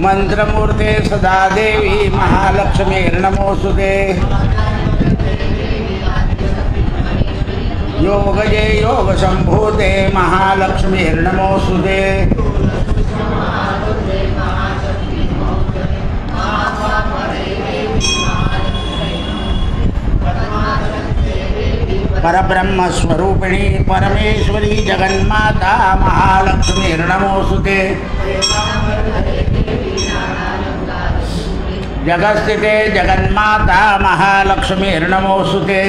मंत्रमूर्ते सदा देवी महालक्ष्मीर्नमोऽस्तुते। योगजे योगसम्भूते महालक्ष्मीर्नमोऽस्तुते। परब्रह्म स्वरूपिणी परमेश्वरी जगन्माता महालक्ष्मीर्नमोऽस्तुते। जगत्स्थिते जगन्माता महालक्ष्मीर्नमोऽस्तुते।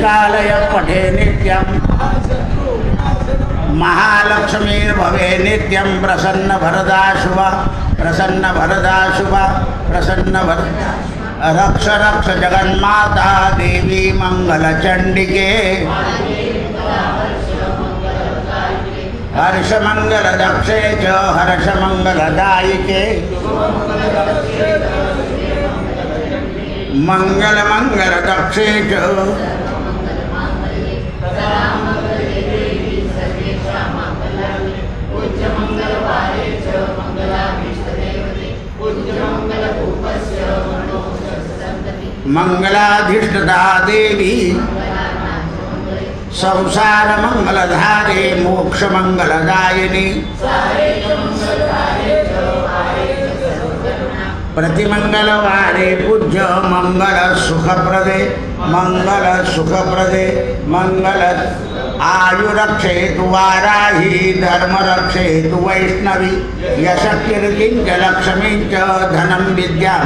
कालय पठे नित्यं महालक्ष्मीर्भवे नित्यं प्रसन्न भरदा शुभा प्रसन्न भरदा शुभा प्रसन्न भर रक्ष रक्ष जगन्माता देवी मंगलचंडिके हर्ष मंगल दक्षे च हर्ष मंगलदायिके मंगल मंगल दक्षे च मंगलाधिष्ठदा देवी संसार मंगलधारे मोक्ष मंगलदायिनी प्रतिमंगलवारे पूज्य मंगल सुखप्रदे मंगल आयुरक्षेतु वाराही धर्म रक्षेतु वैष्णवी यशकीर्तिंच लक्ष्मींच धनं विद्या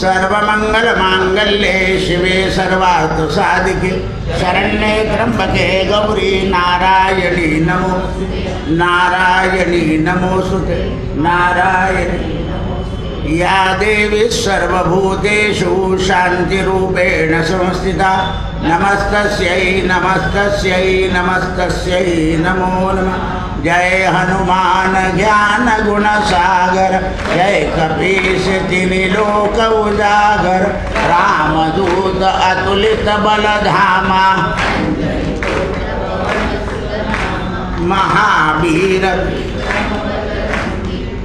सर्वमंगल मांगल्ये शिवे सर्वार्थ साधिके शरण्ये त्र्यंबके गौरी नारायणी नमोस्तुते नारायणी या देवी सर्वभूतेषु शान्तिरूपेण संस्थिता नमस्तस्यै नमो नमः। जय हनुमान ज्ञान गुण सागर जय कपीश तिनि लोक उजागर रामदूत अतुलित बल धामा महावीर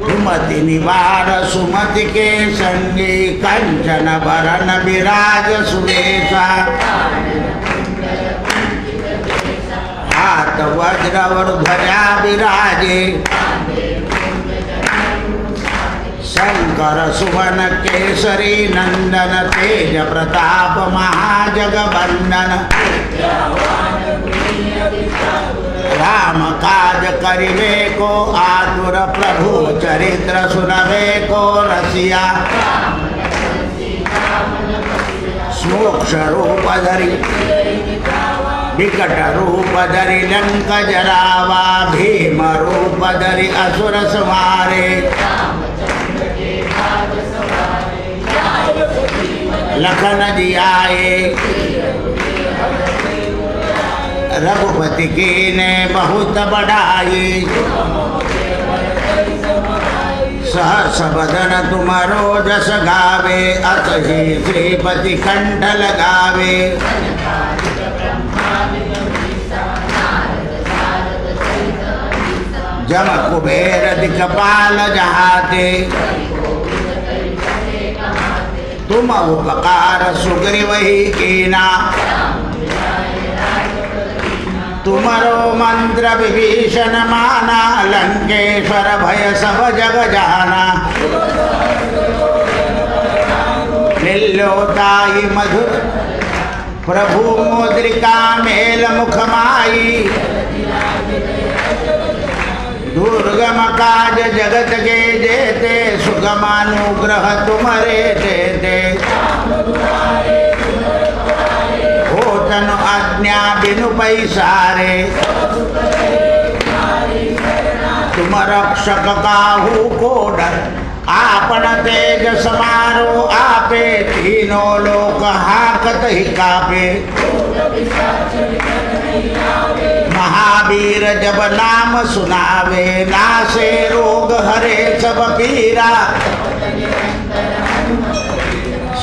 सुमति निवार सुमति के संगी कंचन बरन विराज सुरेशा हाथ वज्र और ध्वजा विराजे शंकर सुवन केसरी नंदन तेज प्रताप महाजगवंदन राम काज करिवे को आतुर प्रभु चरित्र सुनवे को रसिया मोक्ष रूप धरि विकट रूप धरि लंक जरावा भीम रूप धरि असुर संहारे लखन जियाए रघुपति की ने बहुत बढ़ाई सहस बदन तुम्हारो जस गावे अत ही श्रीपति कंठ लगावे जम कुबेर दिक्पाल जहाते तुम उपकार सुग्रीव ही कीना तुमरो मंत्र विभीषण माना लंकेश्वर भय सब जग जाना लिल्लोताई मधुर प्रभु मुद्रिका मेल मुखमाई दुर्गम काज जगत के जेते सुगमानुग्रह तुम्हारे देते होतन आज्ञा बिनु पैसारे तुम रक्षक काहू को डर आपण तेज समारो आपे तीनों लोक हाकत ही कापे महावीर जब नाम सुनावे नासे रोग हरे सब पीरा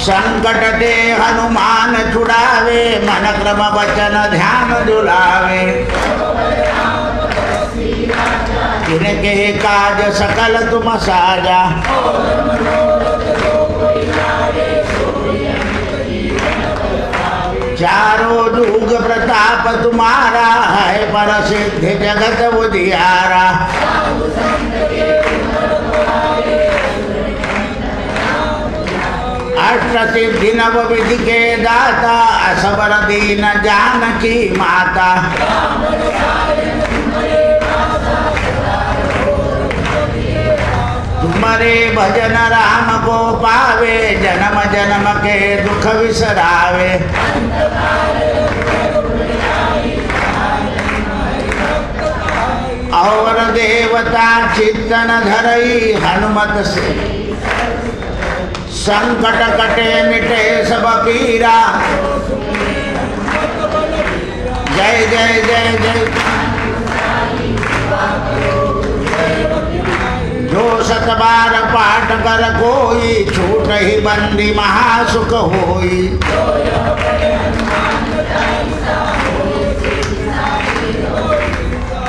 संकट दे हनुमान छुड़ावे मन क्रम वचन ध्यान दुलावे जिनके काज सकल तुम साजा चारों जुग प्रताप तुम्हारा है प्रसिद्ध जगत उजियारा अष्ट सिद्धि नव विधि के दाता असबर दीन जानकी माता तुम्हारे भजन राम को पावे जन्म जन्म के दुख विसरावे और देवता चित्तन धरई हनुमत से संकट कटे मिटे सब पीरा जय जय जय जय जो सत बार पाठ कर कोई छूट ही बंदी महासुख होई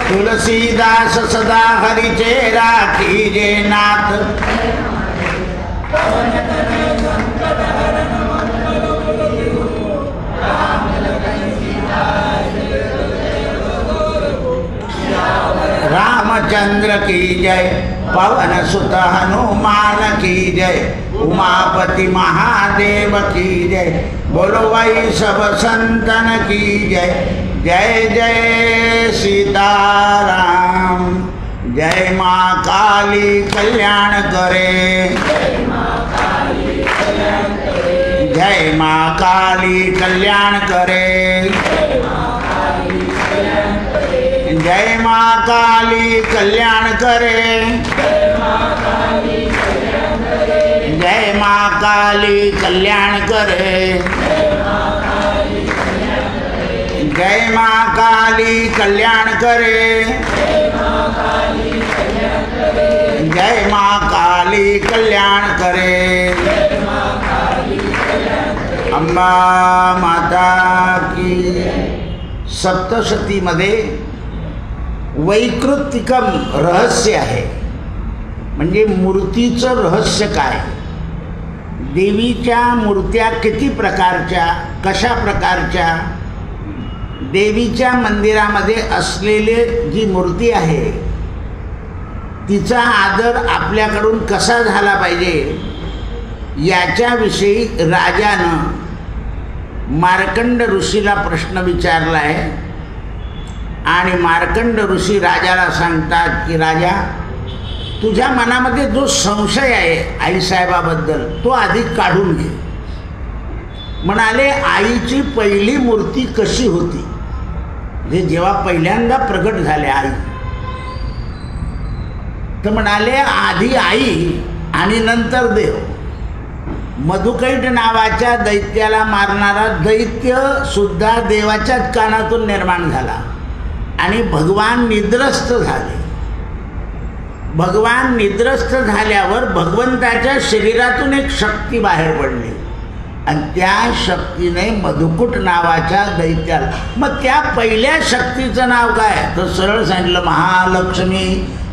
तुलसीदास सदा हरि चेरा कीजे नाथ रामचंद्र की जय पवन सुत हनुमान की जय उमापति महादेव की जय बोलो भाई सब संतन की जय जय जय सीताराम जय माँ काली कल्याण करे जय माँ काली कल्याण करे जय माँ काली कल्याण करे जय माँ काली कल्याण करे जय माँ काली कल्याण करे जय माँ काली कल्याण करे अम्बा माता की सप्तशती मध्ये वैकृतिकम रहस्य आहे म्हणजे मूर्तीचं रहस्य काय देवीच्या मूर्त्या किती प्रकारच्या कशा प्रकारच्या देवीच्या मंदिरामध्ये असलेले जी मूर्ती आहे तिचा आदर आपल्याकडून कसा झाला पाहिजे याच्याविषयी राजानं मार्कंड ऋषीला प्रश्न विचारला आहे आणि मार्कंड ऋषी राजाला सांगतात की राजा तुझ्या मनामध्ये जो संशय आहे आईसाहेबाबद्दल तो आधी काढून घे म्हणाले आईची पहिली मूर्ती कशी होती जे जेव्हा पहिल्यांदा प्रगट झाले आई तर म्हणाले आधी आई आणि नंतर देव मधुकैट नावाच्या दैत्याला मारणारा दैत्य सुद्धा देवाच्याच कानातून निर्माण झाला आणि भगवान निद्रस्त झाले भगवान निद्रस्त झाल्यावर भगवंताच्या शरीरातून एक शक्ती बाहेर पडली आणि त्या शक्तीने मधुकूट नावाच्या दैत्याला मग त्या पहिल्या शक्तीचं नाव काय तर सरळ सांगितलं महालक्ष्मी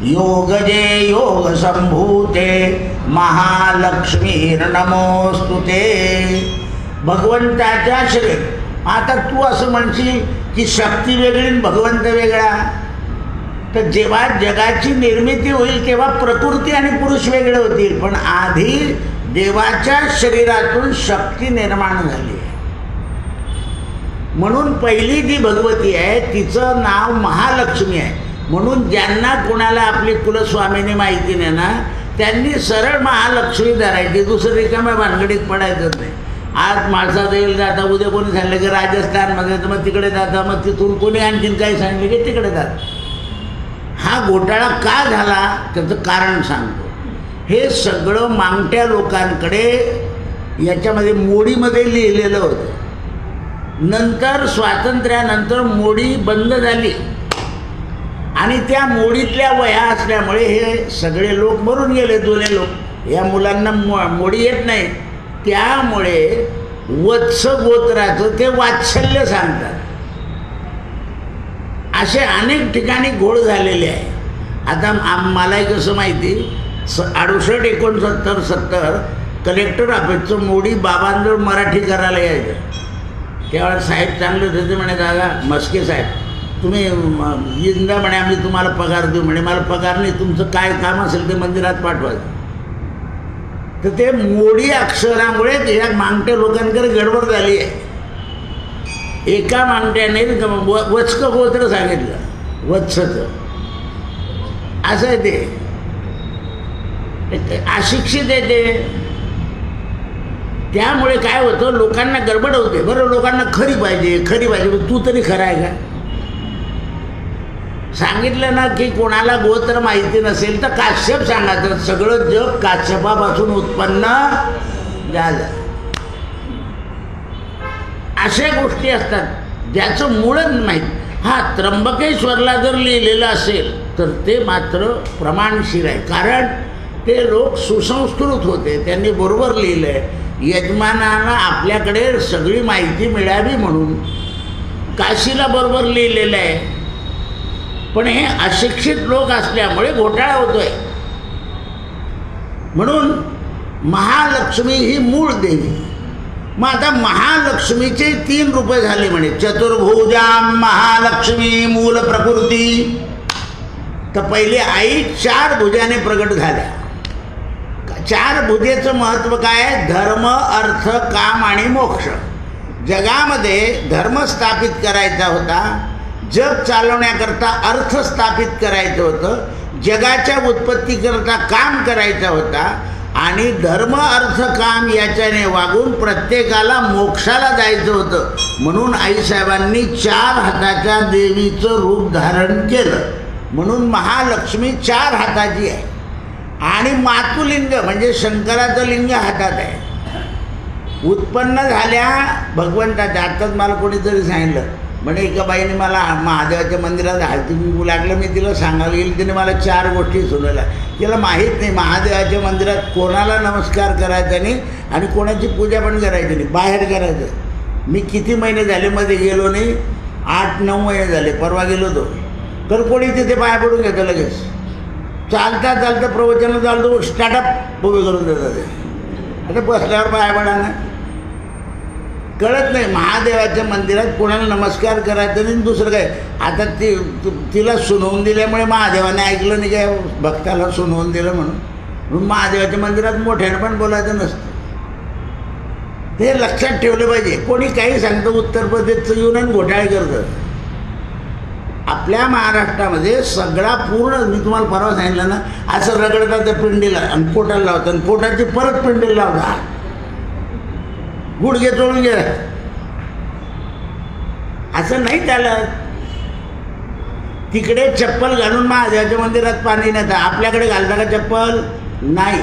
योगजे योग संभूते महालक्ष्मी नमोस्तुते भगवंताच्या शरीर आता तू असं म्हणशील की शक्ती वेगळी आणि भगवंत वेगळा तर जेव्हा जगाची निर्मिती होईल तेव्हा प्रकृती आणि पुरुष वेगळे होतील पण आधी देवाच्या शरीरातून शक्ती निर्माण झाली आहे म्हणून पहिली जी भगवती आहे तिचं नाव महालक्ष्मी आहे म्हणून ज्यांना कोणाला आपली कुलस्वामिनी माहिती नाही ना त्यांनी सरळ महालक्ष्मी धरायची दुसरं रिकाम्या भानगडीत पडायचंच नाही आज माणसात येईल जाता उद्या कोणी सांगलं की राजस्थानमध्ये तर मग तिकडे जाता मग तिथून कोणी आणखीन काही सांगले की तिकडे जात हा घोटाळा का झाला त्याचं कारण सांगतो हे सगळं मागट्या लोकांकडे याच्यामध्ये मोडीमध्ये लिहिलेलं होतं. नंतर स्वातंत्र्यानंतर मोडी बंद झाली आणि त्या मोडीतल्या वह्या असल्यामुळे हे सगळे लोक मरून गेले, जुने लोक. या मुलांना मोडी येत नाही, त्यामुळे वत्स गोत्राचं ते वात्सल्य सांगतात. असे अनेक ठिकाणी घोळ झालेले आहे. आता मलाही कसं माहिती, 68, 69, 70 कलेक्टर ऑफिसचं मोडी बाबांजवळ मराठी करायला यायचं. त्यावेळेस साहेब चांगले होते, म्हणे दादा मस्के साहेब तुम्ही यंदा म्हणे आम्ही तुम्हाला पगार देऊ म्हणे. मला पगार नाही, तुमचं काय काम असेल ते मंदिरात पाठवायचं. तर ते मोडी अक्षरामुळे या मागट्या लोकांकडे गडबड झाली आहे. एका मागट्याने वत्सक गोत्र सांगितलं, वत्सचं असं आहे ते. अशिक्षित आहे ते. त्यामुळे काय होतं, लोकांना गडबड होते. बरं, लोकांना खरी पाहिजे, खरी पाहिजे. तू तरी खरा आहे का? सांगितलं ना की कोणाला गोत्र माहिती नसेल तर काश्यप सांगायचं. सगळं जग काश्यपापासून उत्पन्न झालं. अशा गोष्टी असतात ज्याचं मूळच माहीत. हा, त्र्यंबकेश्वरला जर लिहिलेलं असेल तर ते मात्र प्रमाणशीर आहे, कारण ते लोक सुसंस्कृत होते, त्यांनी बरोबर लिहिलं आहे. यजमानाला आपल्याकडे सगळी माहिती मिळावी म्हणून काशीला बरोबर लिहिलेलं आहे. पण हे अशिक्षित लोक असल्यामुळे घोटाळा होतोय. म्हणून महालक्ष्मी ही मूळ देवी. मग आता महालक्ष्मीचे 3 रूप झाले म्हणे. चतुर्भुजा महालक्ष्मी मूल प्रकृती. तर पहिले आई 4 भुजाने प्रगट झाल्या. 4 भुजेचं महत्त्व काय आहे? धर्म, अर्थ, काम आणि मोक्ष. जगामध्ये धर्म स्थापित करायचा होता, जग चालवण्याकरता अर्थ स्थापित करायचं होतं, जगाच्या उत्पत्तीकरता काम करायचा होता आणि धर्म, अर्थ, काम याच्याने वागून प्रत्येकाला मोक्षाला जायचं होतं. म्हणून आईसाहेबांनी 4 हाताच्या देवीचं रूप धारण केलं. म्हणून महालक्ष्मी 4 हाताची आहे. आणि मातुलिंग म्हणजे शंकराचं लिंग हातात आहे. उत्पन्न झाल्या भगवंताच्या. आत्ताच मला कोणीतरी सांगितलं, म्हणे एका बाईने मला महादेवाच्या मंदिरात हळदी कुंकू लागलं, मी तिला सांगायला गेली, तिने मला 4 गोष्टी सुनायला. तिला माहीत नाही महादेवाच्या मंदिरात कोणाला नमस्कार करायचा नाही आणि कोणाची पूजा पण करायची नाही, बाहेर करायचं. मी किती महिने झाले मध्ये गेलो नाही, 8-9 महिने झाले. परवा गेलो होतो तर कोणी तिथे पाया पडून घेतं लगेच. चालता चालता प्रवचनाला चालतो, स्टार्टअप उभे करून देतात. आता बसल्यावर पाया पडा ना, कळत नाही. महादेवाच्या मंदिरात कोणाला नमस्कार करायचा नाही, दुसरं काय. आता तिला सुनवून दिल्यामुळे महादेवाने ऐकलं नाही काय, भक्ताला सुनवून दिलं म्हणून महादेवाच्या मंदिरात मोठ्यानं पण बोलायचं नसतं. ते लक्षात ठेवलं पाहिजे. कोणी काही सांगतं उत्तर प्रदेशचं येऊन घोटाळे करतं. आपल्या महाराष्ट्रामध्ये सगळा पूर्ण, मी तुम्हाला परवा सांगितलं ना, असं रगडतात त्या पिंडीला आणि पोटाला लावतात आणि पोटाची परत पिंडीला लावतात. गुडघे चोळून घे, असं नाही चालत. तिकडे चप्पल घालून महादेवाच्या मंदिरात पाणी नेतात. आपल्याकडे घालता का चप्पल? नाही.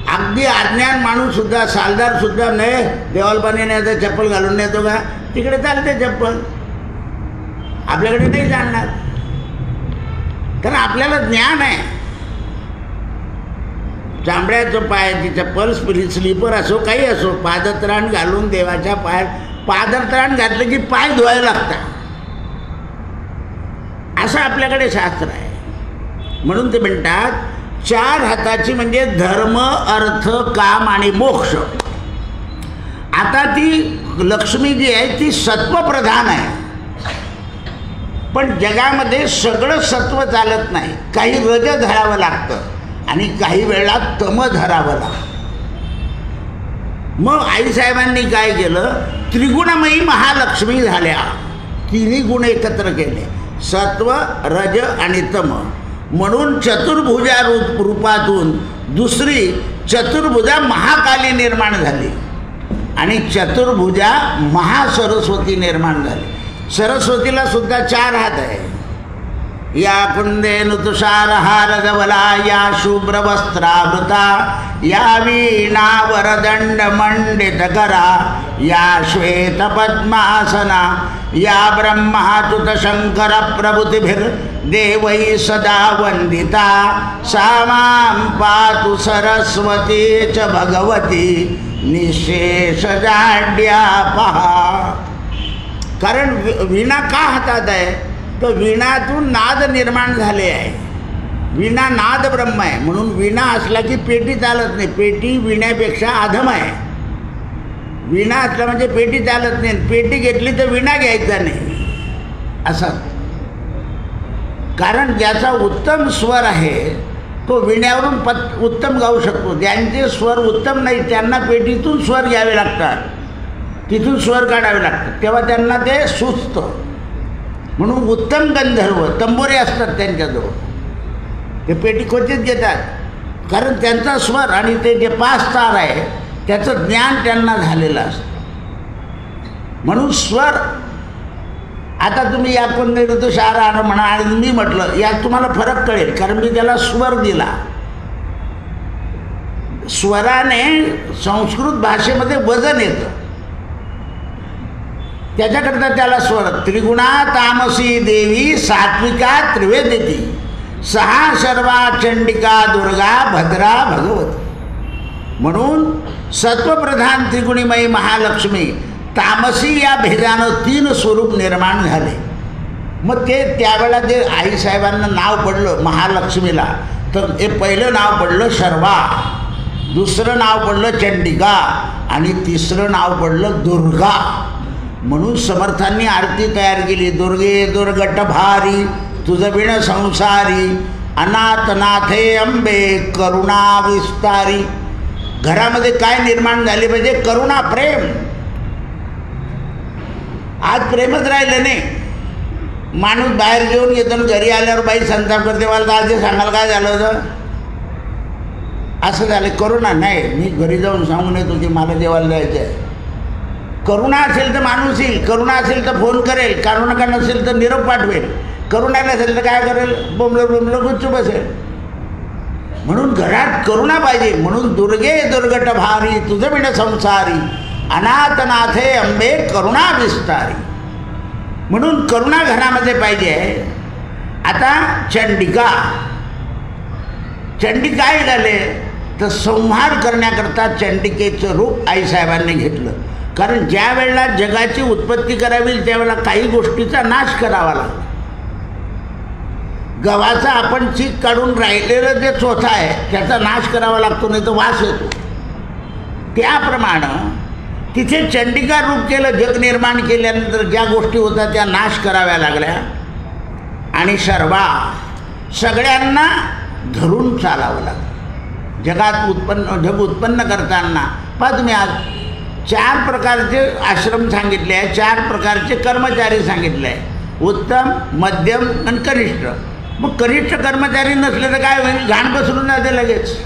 अगदी अज्ञान माणूस सुद्धा, सालदार सुद्धा नाही देवाला पाणी न्यायचं चप्पल घालून नेतो का? तिकडे चालते चप्पल, आपल्याकडे नाही जाणणार, कारण आपल्याला ज्ञान आहे. चांबड्याचं पायाची चप्पल, स्लीपर असो, काही असो, पादत्राण घालून देवाच्या पायात, पादत्राण घातलं की पाय धुवायला लागतात, असं आपल्याकडे शास्त्र आहे. म्हणून ते म्हणतात 4 हाताची म्हणजे धर्म, अर्थ, काम आणि मोक्ष. आता ती लक्ष्मी जी आहे ती सत्वप्रधान आहे. पण जगामध्ये सगळं सत्व चालत नाही. काही रज धरावं लागतं आणि काही वेळा तम धरावं लागतं. मग आईसाहेबांनी काय केलं? त्रिगुणमयी महालक्ष्मी झाल्या. 3 गुण एकत्र केले, सत्व, रज आणि तम. म्हणून चतुर्भुजा रूपातून दुसरी चतुर्भुजा महाकाली निर्माण झाली आणि चतुर्भुजा महासरस्वती निर्माण झाली. सरस्वतीला सुद्धा 4 हात आहे. या कुंदेनु तुषारहारधवला या शुभ्रवस्त्रावृता या वीणावरदण्डमण्डितकरा या श्वेतपद्मासना या ब्रह्माच्युतशङ्करप्रभृतिभिर्देवैः सदा वन्दिता सा मां पातु सरस्वती च भगवती निःशेषजाड्यापहा. कारण वीणा का हातात आहे? तर वीणातून नाद निर्माण झाले आहे. वीणा नाद ब्रह्म आहे, म्हणून वीणा असला की पेटी चालत नाही. पेटी वीण्यापेक्षा अधम आहे. वीणा असला म्हणजे पेटी चालत नाही. पेटी घेतली तर वीणा घ्यायचा नाही असं. कारण ज्याचा उत्तम स्वर आहे तो वीण्यावरून उत्तम गाऊ शकतो. ज्यांचे स्वर उत्तम नाही त्यांना पेटीतून स्वर घ्यावे लागतात, तिथून स्वर काढावे लागतात, तेव्हा त्यांना ते सुचतं. म्हणून उत्तम गंधर्व तंबोरे असतात त्यांच्याजवळ, ते पेटी क्वचित घेतात. कारण त्यांचा स्वर आणि ते जे 5 तार आहे त्याचं ज्ञान त्यांना झालेलं असतं. म्हणून स्वर, आता तुम्ही या कोणते ऋतुशार म्हणा आणि मी म्हटलं, यात तुम्हाला फरक कळेल. कारण मी त्याला स्वर दिला. स्वराने संस्कृत भाषेमध्ये वजन येतं, त्याच्याकरता त्याला स्वर. त्रिगुणा तामसी देवी सात्विका त्रिवेदिती सहा शर्वा चंडिका दुर्गा भद्रा भगवती. म्हणून सत्वप्रधान त्रिगुणीमयी महालक्ष्मी तामसी या भेदानं 3 स्वरूप निर्माण झाले. मग ते त्यावेळेला जे आईसाहेबांना नाव पडलं महालक्ष्मीला, तर हे पहिलं नाव पडलं शर्वा, दुसरं नाव पडलं चंडिका आणि तिसरं नाव पडलं दुर्गा. म्हणून समर्थांनी आरती तयार केली. दुर्गे दुर्गट भारी तुझ बिण संसारी अनाथनाथे अंबे करुणा विस्तारी. घरामध्ये काय निर्माण झाले पाहिजे? करुणा, प्रेम. आज प्रेमच राहिलं नाही. माणूस बाहेर घेऊन येतो, घरी आल्यावर बाई संताप करते, मला आज सांगाल काय झालं होतं, असं झालं. करुणा नाही. मी घरी जाऊन सांगून येतो की मला जेवायला जायचं आहे. करुणा असेल तर माणूस येईल, करुणा असेल तर फोन करेल, करुणा नसेल तर निरोप पाठवेल, करुणा नसेल तर काय करेल, बोंबलं गुच्चू बसेल. म्हणून घरात करुणा पाहिजे. म्हणून दुर्गे दुर्गट भारी तुझं बिण संसारी अनाथनाथे अंबे करुणा विस्तारी. म्हणून करुणा घरामध्ये पाहिजे. आता चंडिका, चंडिका काय झाले तर संहार करण्याकरता चंडिकेचं रूप आईसाहेबांनी घेतलं. कारण ज्या वेळेला जगाची उत्पत्ती करावी त्यावेळेला काही गोष्टीचा नाश करावा लागतो. गव्हाचा आपण चीक काढून राहिलेलं जे चोथा आहे त्याचा नाश करावा लागतो, नाही तर वास येतो. त्याप्रमाणे तिथे चंडिका रूप केलं. जग निर्माण केल्यानंतर ज्या गोष्टी होत्या त्या नाश कराव्या लागल्या. आणि शर्वा, सगळ्यांना धरून चालावं लागलं. जग उत्पन्न करताना पहा तुम्ही, आज 4 प्रकारचे आश्रम सांगितले आहे, 4 प्रकारचे कर्मचारी सांगितले आहे, उत्तम, मध्यम आणि कनिष्ठ. मग कनिष्ठ कर्मचारी नसले तर काय होईल? घाण पसरून जाते लगेच.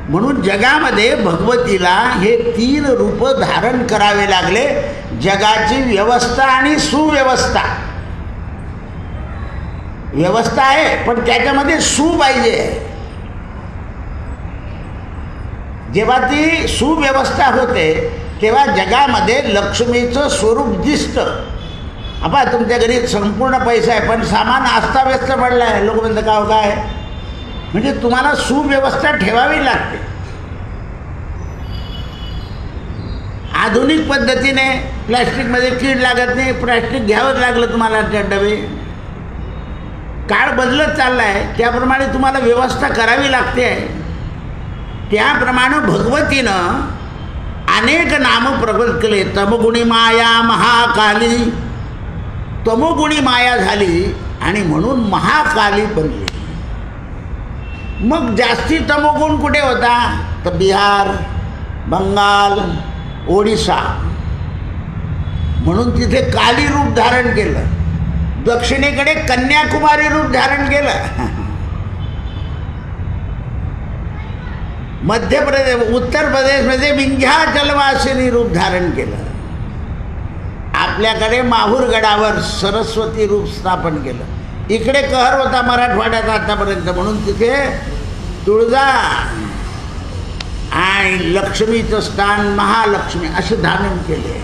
म्हणून जगामध्ये भगवतीला हे 3 रूप धारण करावे लागले. जगाची व्यवस्था आणि सुव्यवस्था. व्यवस्था आहे पण त्याच्यामध्ये सु पाहिजे. जेव्हा ती सुव्यवस्था होते तेव्हा जगामध्ये लक्ष्मीचं स्वरूप दिसतं. आता तुमच्या घरी संपूर्ण पैसा आहे पण सामान अस्ताव्यस्त पडलं आहे, लोक म्हणतात का काय, म्हणजे तुम्हाला सुव्यवस्था ठेवावी लागते. आधुनिक पद्धतीने प्लॅस्टिकमध्ये कीड लागत नाही, प्लॅस्टिक घ्यावंच लागलं तुम्हाला. त्या डबे काळ बदलत चालला आहे, त्याप्रमाणे तुम्हाला व्यवस्था करावी लागते. त्याप्रमाणे भगवतीनं अनेक नाम प्रकट केले. तमगुणी माया महाकाली, तमोगुणी माया झाली आणि म्हणून महाकाली बनली. मग जास्ती तमोगुण कुठे होता तर बिहार, बंगाल, ओडिसा. म्हणून तिथे काली रूप धारण केलं. दक्षिणेकडे कन्याकुमारी रूप धारण केलं. मध्य प्रदेश, उत्तर प्रदेशमध्ये विंध्याचलवासिनी रूप धारण केलं. आपल्याकडे माहूर गडावर सरस्वती रूप स्थापन केलं. इकडे कहर होता मराठवाड्यात आतापर्यंत, म्हणून तिथे तुळजा आणि लक्ष्मीचं स्थान महालक्ष्मी असे धारण केले.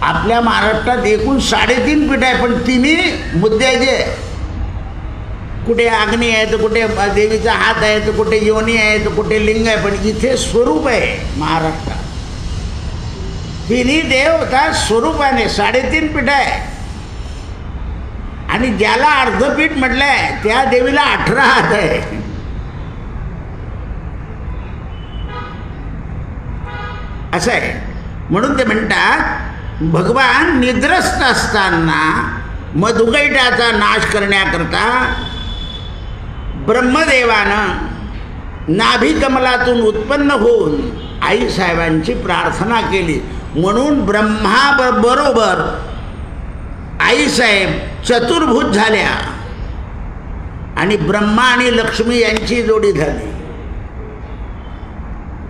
आपल्या महाराष्ट्रात एकूण 3.5 पीठ आहे, पण तिन्ही मुद्द्याचे, कुठे अग्नी आहे तर कुठे देवीचा हात आहे तर कुठे योनी आहे तर कुठे लिंग आहे, पण इथे स्वरूप आहे महाराष्ट्रात. तिन्ही देवता स्वरूपाने 3.5 पीठ आहे. आणि ज्याला अर्धपीठ म्हटलंय त्या देवीला 18 हात आहे. असं आहे. म्हणून ते म्हणतात भगवान निद्रस्त असताना मधुकैटाचा नाश करण्याकरता ब्रह्मदेवानं नाभिकमलातून उत्पन्न होऊन आईसाहेबांची प्रार्थना केली. म्हणून ब्रह्माबरोबर आईसाहेब चतुर्भुज झाल्या आणि ब्रह्मा आणि लक्ष्मी यांची जोडी झाली.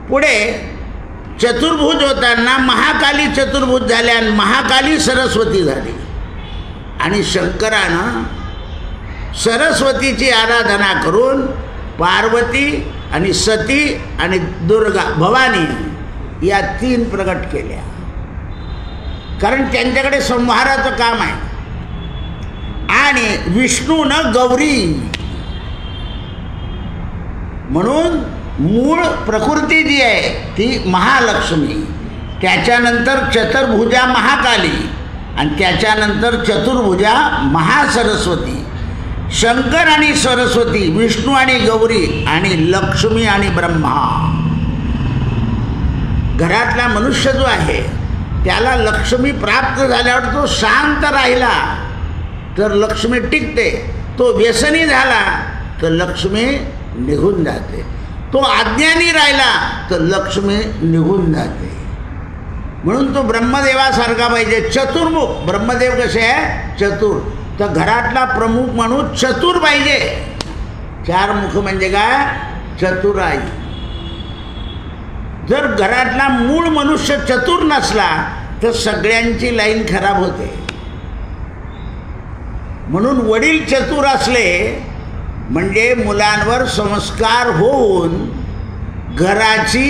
पुढे चतुर्भुज होताना महाकाली चतुर्भुज झाल्या आणि महाकाली सरस्वती झाली. आणि शंकरानं सरस्वतीची आराधना करून पार्वती आणि सती आणि दुर्गा भवानी या 3 प्रगट केल्या. कारण त्यांच्याकडे संहाराचं काम आहे. आणि विष्णूनं गौरी, म्हणून मूळ प्रकृती जी आहे ती महालक्ष्मी, त्याच्यानंतर चतुर्भुजा महाकाली आणि त्याच्यानंतर चतुर्भुजा महासरस्वती. शंकर आणि सरस्वती, विष्णू आणि गौरी आणि लक्ष्मी आणि ब्रह्मा. घरातला मनुष्य जो आहे त्याला लक्ष्मी प्राप्त झाल्यावर तो शांत राहिला तर लक्ष्मी टिकते, तो व्यसनी झाला तर लक्ष्मी निघून जाते, तो अज्ञानी राहिला तर लक्ष्मी निघून जाते. म्हणून तो ब्रह्मदेवासारखा पाहिजे, चतुर्मुख. ब्रह्मदेव कसे आहे? चतुर. तर घरातला प्रमुख माणूस चतुर पाहिजे. 4 मुख म्हणजे काय? चतुराई. जर घरातला मूळ मनुष्य चतुर नसला तर सगळ्यांची लाईन खराब होते. म्हणून वडील चतुर असले म्हणजे मुलांवर संस्कार होऊन घराची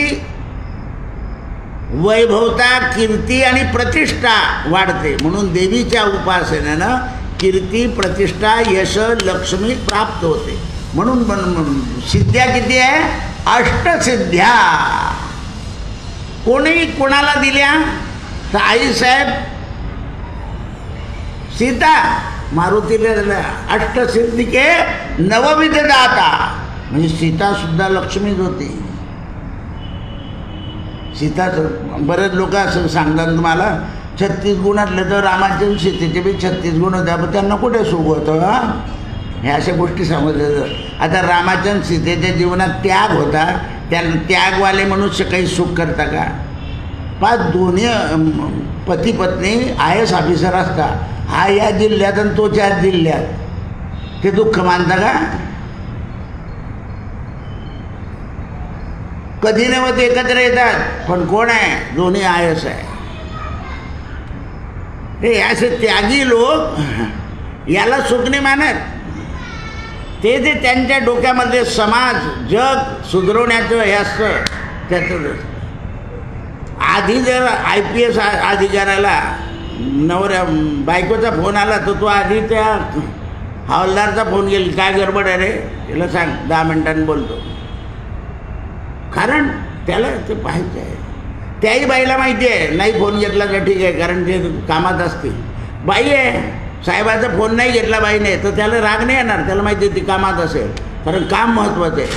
वैभवता, कीर्ती आणि प्रतिष्ठा वाढते. म्हणून देवीच्या उपासनेनं कीर्ती, प्रतिष्ठा, यश, लक्ष्मी प्राप्त होते. म्हणून सिद्ध्या किती आहे? 8 सिद्ध्या. कोणी कोणाला दिल्या? तर आईसाहेब सीता मारुतीला दिल्या. 8 सिद्धिके नवविध दाता. म्हणजे सीता सुद्धा लक्ष्मीच होती. सीताचं बरेच लोक असं सांगतात तुम्हाला 36 गुणातले तर रामाचे आणि सीतेचे बी 36 गुण होते, पण त्यांना कुठे सुख होतं? ह्या अशा गोष्टी सांगत. आता रामाच्या आणि सीतेच्या जीवनात त्याग होता, त्यांना त्यागवाले मनुष्य काही सुख करता का? 5 दोन्ही पती पत्नी IAS ऑफिसर असतात, हा या जिल्ह्यात आणि तो 4 जिल्ह्यात, ते दुःख मानता का? कधी नव्हत एकत्र येतात, पण कोण आहे? दोन्ही IAS आहे. हे असे त्यागी लोक याला सुख नाही मानत. ते जे त्यांच्या डोक्यामध्ये समाज जग सुधारवण्याचं हे असतं त्याचं. आधी जर IPS अधिकाऱ्याला बायकोचा फोन आला तर तो आधी त्या हवालदारचा फोन गेला, काय गडबड आहे रे, त्याला सांग 10 मिनिटांनी बोलतो. कारण त्याला ते पाहिजे आहे. त्याही बाईला माहिती आहे नाही फोन घेतला तर ठीक आहे, कारण ते कामात असतील. बाई आहे, साहेबाचा फोन नाही घेतला बाईने तर त्याला राग नाही येणार, त्याला माहिती आहे ती कामात असेल, कारण काम महत्त्वाचं आहे.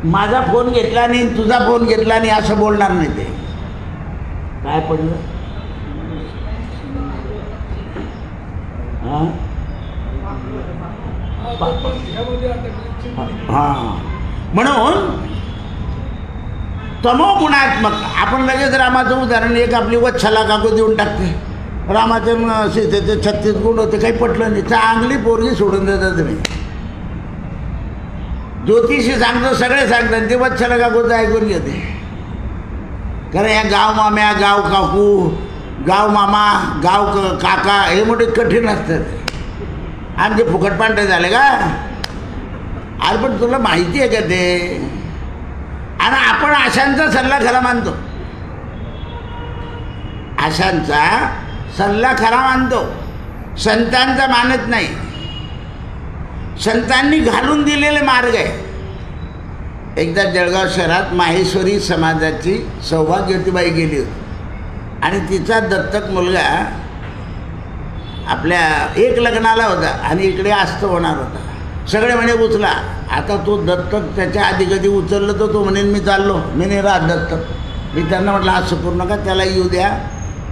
माझा फोन घेतला नाही, तुझा फोन घेतला नाही असं बोलणार नाही. ते काय पडलं? हां, म्हणून तमोगुणात्मक. आपण लगेच रामाचं उदाहरण एक आपली वत्सला काकू देऊन टाकते. रामाचे सीतेचे 36 गुण होते, काही पटलं नाही, चांगली पोरगी सोडून देतात तुम्ही. ज्योतिषी सांगतो, सगळे सांगतात, ते वत्सला काकूचं ऐकून घेते. कारण या गाव माम्या, गाव काकू, गाव मामा, गाव काका हे मोठे कठीण असतात. आमचे फुकट पांढरे झाले का? अरे पण तुला माहिती आहे का ते? आणि आपण आशांचा सल्ला खरा मानतो, आशांचा सल्ला खरा मानतो, संतांचा मानत नाही. संतांनी घालून दिलेले मार्ग आहे. एकदा जळगाव शहरात माहेश्वरी समाजाची सौभाग्यवतीबाई गेली होती आणि तिचा दत्तक मुलगा आपल्या एक लग्नाला होता आणि इकडे आस्त होणार होता. सगळे म्हणे उचला. आता तो दत्तक त्याच्या आधी कधी उचललं तर तो म्हणेन मी चाललो, मी नाही राहत दत्तक. मी त्यांना म्हटलं असं करू नका, त्याला येऊ द्या,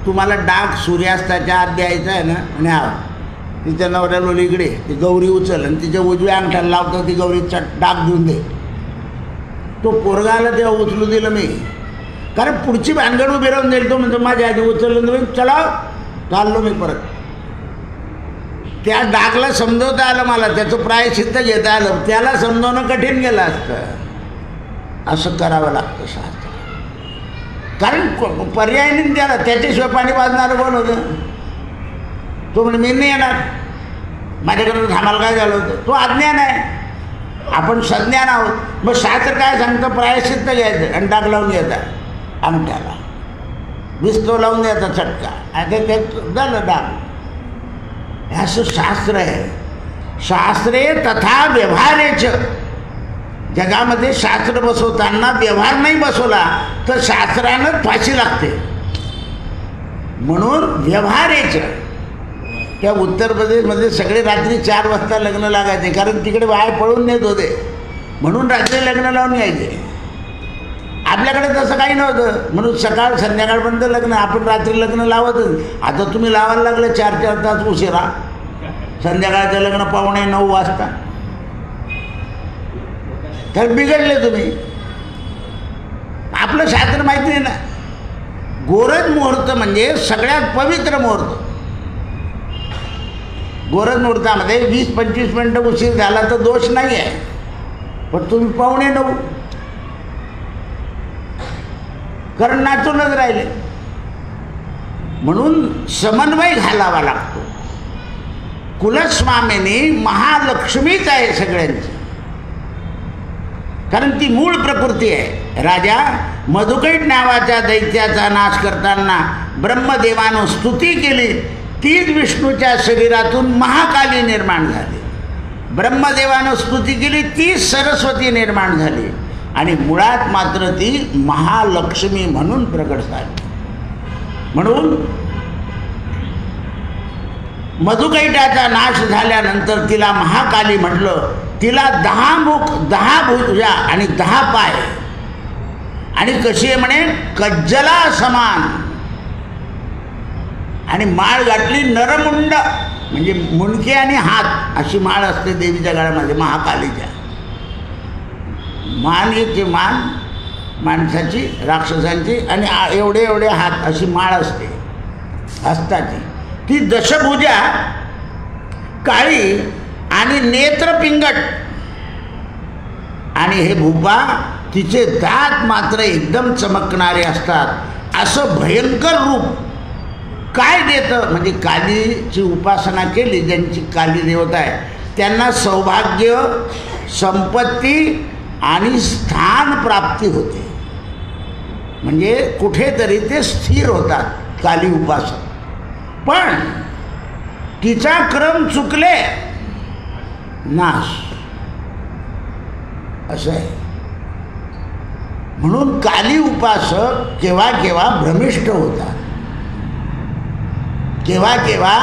तुम्हाला डाग सूर्यास्ताच्या आत द्यायचा आहे ना. आणि हा तिच्या नवऱ्याला इकडे ती गौरी उचल आणि तिच्या उजव्या अंगठ्याला लावतो, ती गौरीचा डाग देऊन दे. तो पोरगाला तेव्हा उचलू दिलं मी, कारण पुढची भानगड उभी राहून जाईल. तो म्हणतो माझ्या आधी उचललं तुम्ही, चला चाललो मी परत. त्या डागला समजवता आलं मला, त्याचं प्रायश्चित्त घेता आलं, त्याला समजवणं कठीण गेलं असतं. असं करावं लागतं शास्त्र, कारण पर्याय नाही त्याला. त्याच्याशिवाय पाणी पाजणारं कोण होतं? तो म्हणजे मी नाही येणार, माझ्याकडे थांबायला काय झालं होतं? तो अज्ञान आहे, आपण सज्ञान आहोत. मग शास्त्र काय सांगतं? प्रायश्चित्त घ्यायचं आणि डाग लावून घ्यायचा अंगठ्याला, विस्तो लावून द्यायचा चटका, आता ते झालं डाग. असं शास्त्र आहे. शास्त्रे तथा व्यवहारेच. जगामध्ये शास्त्र बसवताना व्यवहार नाही बसवला तर शास्त्रानं फाशी लागते. म्हणून व्यवहारेच. त्या उत्तर प्रदेशमध्ये सगळे रात्री 4 वाजता लग्न लागायचे, कारण तिकडे बाहेर पळून नेत होते, म्हणून रात्री लग्न लावून यायचे. आपल्याकडे तसं काही नव्हतं, म्हणून सकाळ संध्याकाळपर्यंत लग्न, आपण रात्री लग्न लावतच. आता तुम्ही लावायला लागले 4-4 तास उशिरा, संध्याकाळचं लग्न 8:45 वाजता, तर बिघडले तुम्ही. आपलं शास्त्र माहिती नाही ना. गोरज मुहूर्त म्हणजे सगळ्यात पवित्र मुहूर्त. गोरज मुहूर्तामध्ये 20-25 मिनटं उशीर झाला तर दोष नाही आहे, पण तुम्ही 8:45 कारण नाचूनच राहिले. म्हणून समन्वय घालावा लागतो. कुलस्वामिनी महालक्ष्मीच आहे सगळ्यांची, कारण ती मूळ प्रकृती आहे. राजा मधुकैट नावाच्या दैत्याचा नाश करताना ब्रह्मदेवानं स्तुती केली, तीच विष्णूच्या शरीरातून महाकाली निर्माण झाली. ब्रह्मदेवानं स्तुती केली, तीच सरस्वती निर्माण झाली आणि मुळात मात्र ती महालक्ष्मी म्हणून प्रकट झाली. म्हणून मधुकैटाचा नाश झाल्यानंतर तिला महाकाली म्हटलं. तिला 10 मुख, 10 भुजा आणि 10 पाय, आणि कशी आहे म्हणे कज्जला समान, आणि माळ घातली नरमुंड, म्हणजे मुंडके आणि हात अशी माळ असते देवीच्या गळ्यामध्ये महाकालीच्या. मान येते, मान माणसाची, राक्षसांची, आणि एवढे एवढे हात अशी माळ असते हस्ताची. ती दशभुजा, काळी आणि नेत्र पिंगट, आणि हे भुपा, तिचे दात मात्र एकदम चमकणारे असतात. असं भयंकर रूप काय देतं? म्हणजे कालीची उपासना केली, ज्यांची काली देवता आहे त्यांना सौभाग्य, संपत्ती आणि स्थान प्राप्ती होते. म्हणजे कुठेतरी ते स्थिर होतात काली उपासक. पण तिचा क्रम चुकले, नाश असं आहे. म्हणून काली उपासक केव्हा केव्हा भ्रमिष्ट होतात, केव्हा केव्हा.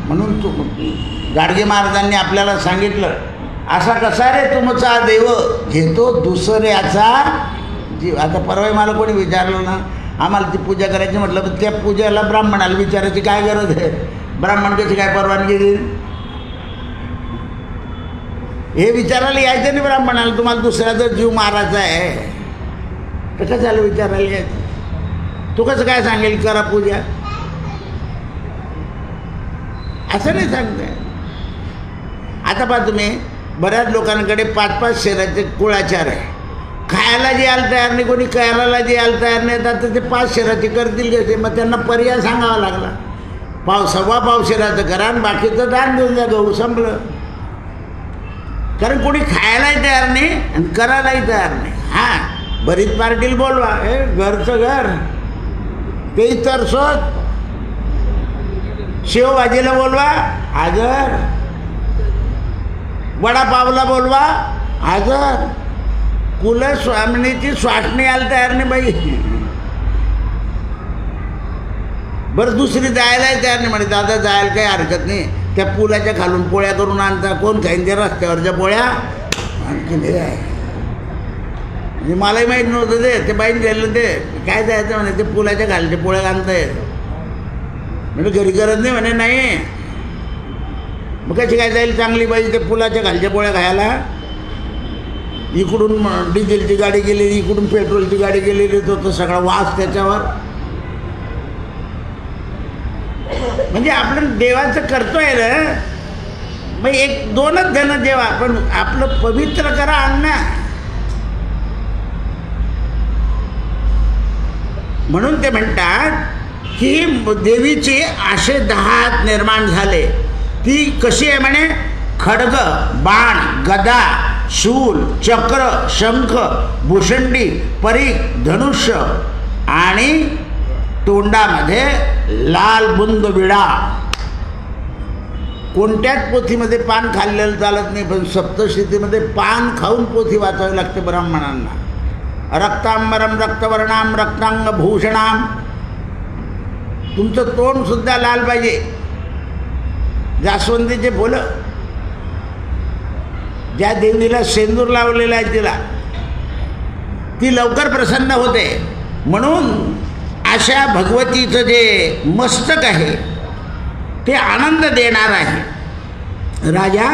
म्हणून तू गाडगे महाराजांनी आपल्याला सांगितलं, असा कसा रे तुमचा देव घेतो दुसऱ्याचा जीव. आता परवा मला कोणी विचारलं ना, आम्हाला ती पूजा करायची म्हटलं, तर त्या पूजेला ब्राह्मणाला विचारायची काय गरज आहे? ब्राह्मण कशी काय परवानगी देईल? हे विचारायला यायचं नाही ब्राह्मणाला, तुम्हाला दुसऱ्याचा जीव मारायचा आहे तर कशाला विचारायला यायचं? तू कसं काय सांगेल करा पूजा? असं नाही सांगते. आता पहा तुम्ही, बऱ्याच लोकांकडे 5-5 शेराचे कुळाचार आहे. खायला जे यायला तयार नाही, कोणी करायला जे यायला तयार नाही, तर ते 5 शेराचे करतील कसे? मग त्यांना पर्याय सांगावा लागला. सव्वा पावशेराचं करा आणि बाकीचं दान देऊन द्या, गहू संपलं. कारण कोणी खायलाही तयार नाही आणि करायलाही तयार नाही. हां, बरीच पार्टीला बोलवा, घरचं घर तेही तरसोत. शेवभाजीला बोलवा, हजर. वडापावला बोलवा, हजर. कुलस्वामिनीची स्वासनी यायला तयार नाही बाई. बरं दुसरी जायलाही तयार नाही म्हणे, दादा जायला काही हरकत नाही, त्या पुलाच्या खालून पोळ्या करून आणता. कोण खाईन ते रस्त्यावरच्या पोळ्या? आणखी हे आहे म्हणजे मलाही माहीत नव्हतं ते बाईन गेलं. ते काय जायचं म्हणे, ते पुलाच्या खालच्या पोळ्या आणता येत म्हणजे घरी गरज नाही म्हणे. नाही मग कशी काय जाईल चांगली बाई ते पुलाच्या खालच्या पोळ्या खायला? इकडून डिझेलची गाडी गेलेली, इकडून पेट्रोलची गाडी गेलेली, तो सगळा वास त्याच्यावर. म्हणजे आपण देवाचं करतोय ना, मग एक दोनच जण देवा, पण आपलं पवित्र करा अन्न. म्हणून ते म्हणतात की देवीचे असे 10 निर्माण झाले. ती कशी आहे म्हणे? खड्ग, बाण, गदा, शूल, चक्र, शंख, भूषंडी, परीघ, धनुष्य आणि तोंडामध्ये लाल बुंद विडा. कोणत्याच पोथीमध्ये पान खाल्लेलं चालत नाही, पण सप्तशतीमध्ये पान खाऊन पोथी वाचावी लागते ब्राह्मणांना. रक्तांबरम रक्तवर्णाम रक्तांग भूषणाम. तुमचं तोंड सुद्धा लाल पाहिजे. जास्वंदीचे फुलं, ज्या देवीला सेंदूर लावलेला आहे तिला, ती लवकर प्रसन्न होते. म्हणून अशा भगवतीचं जे मस्तक आहे ते आनंद देणार आहे. राजा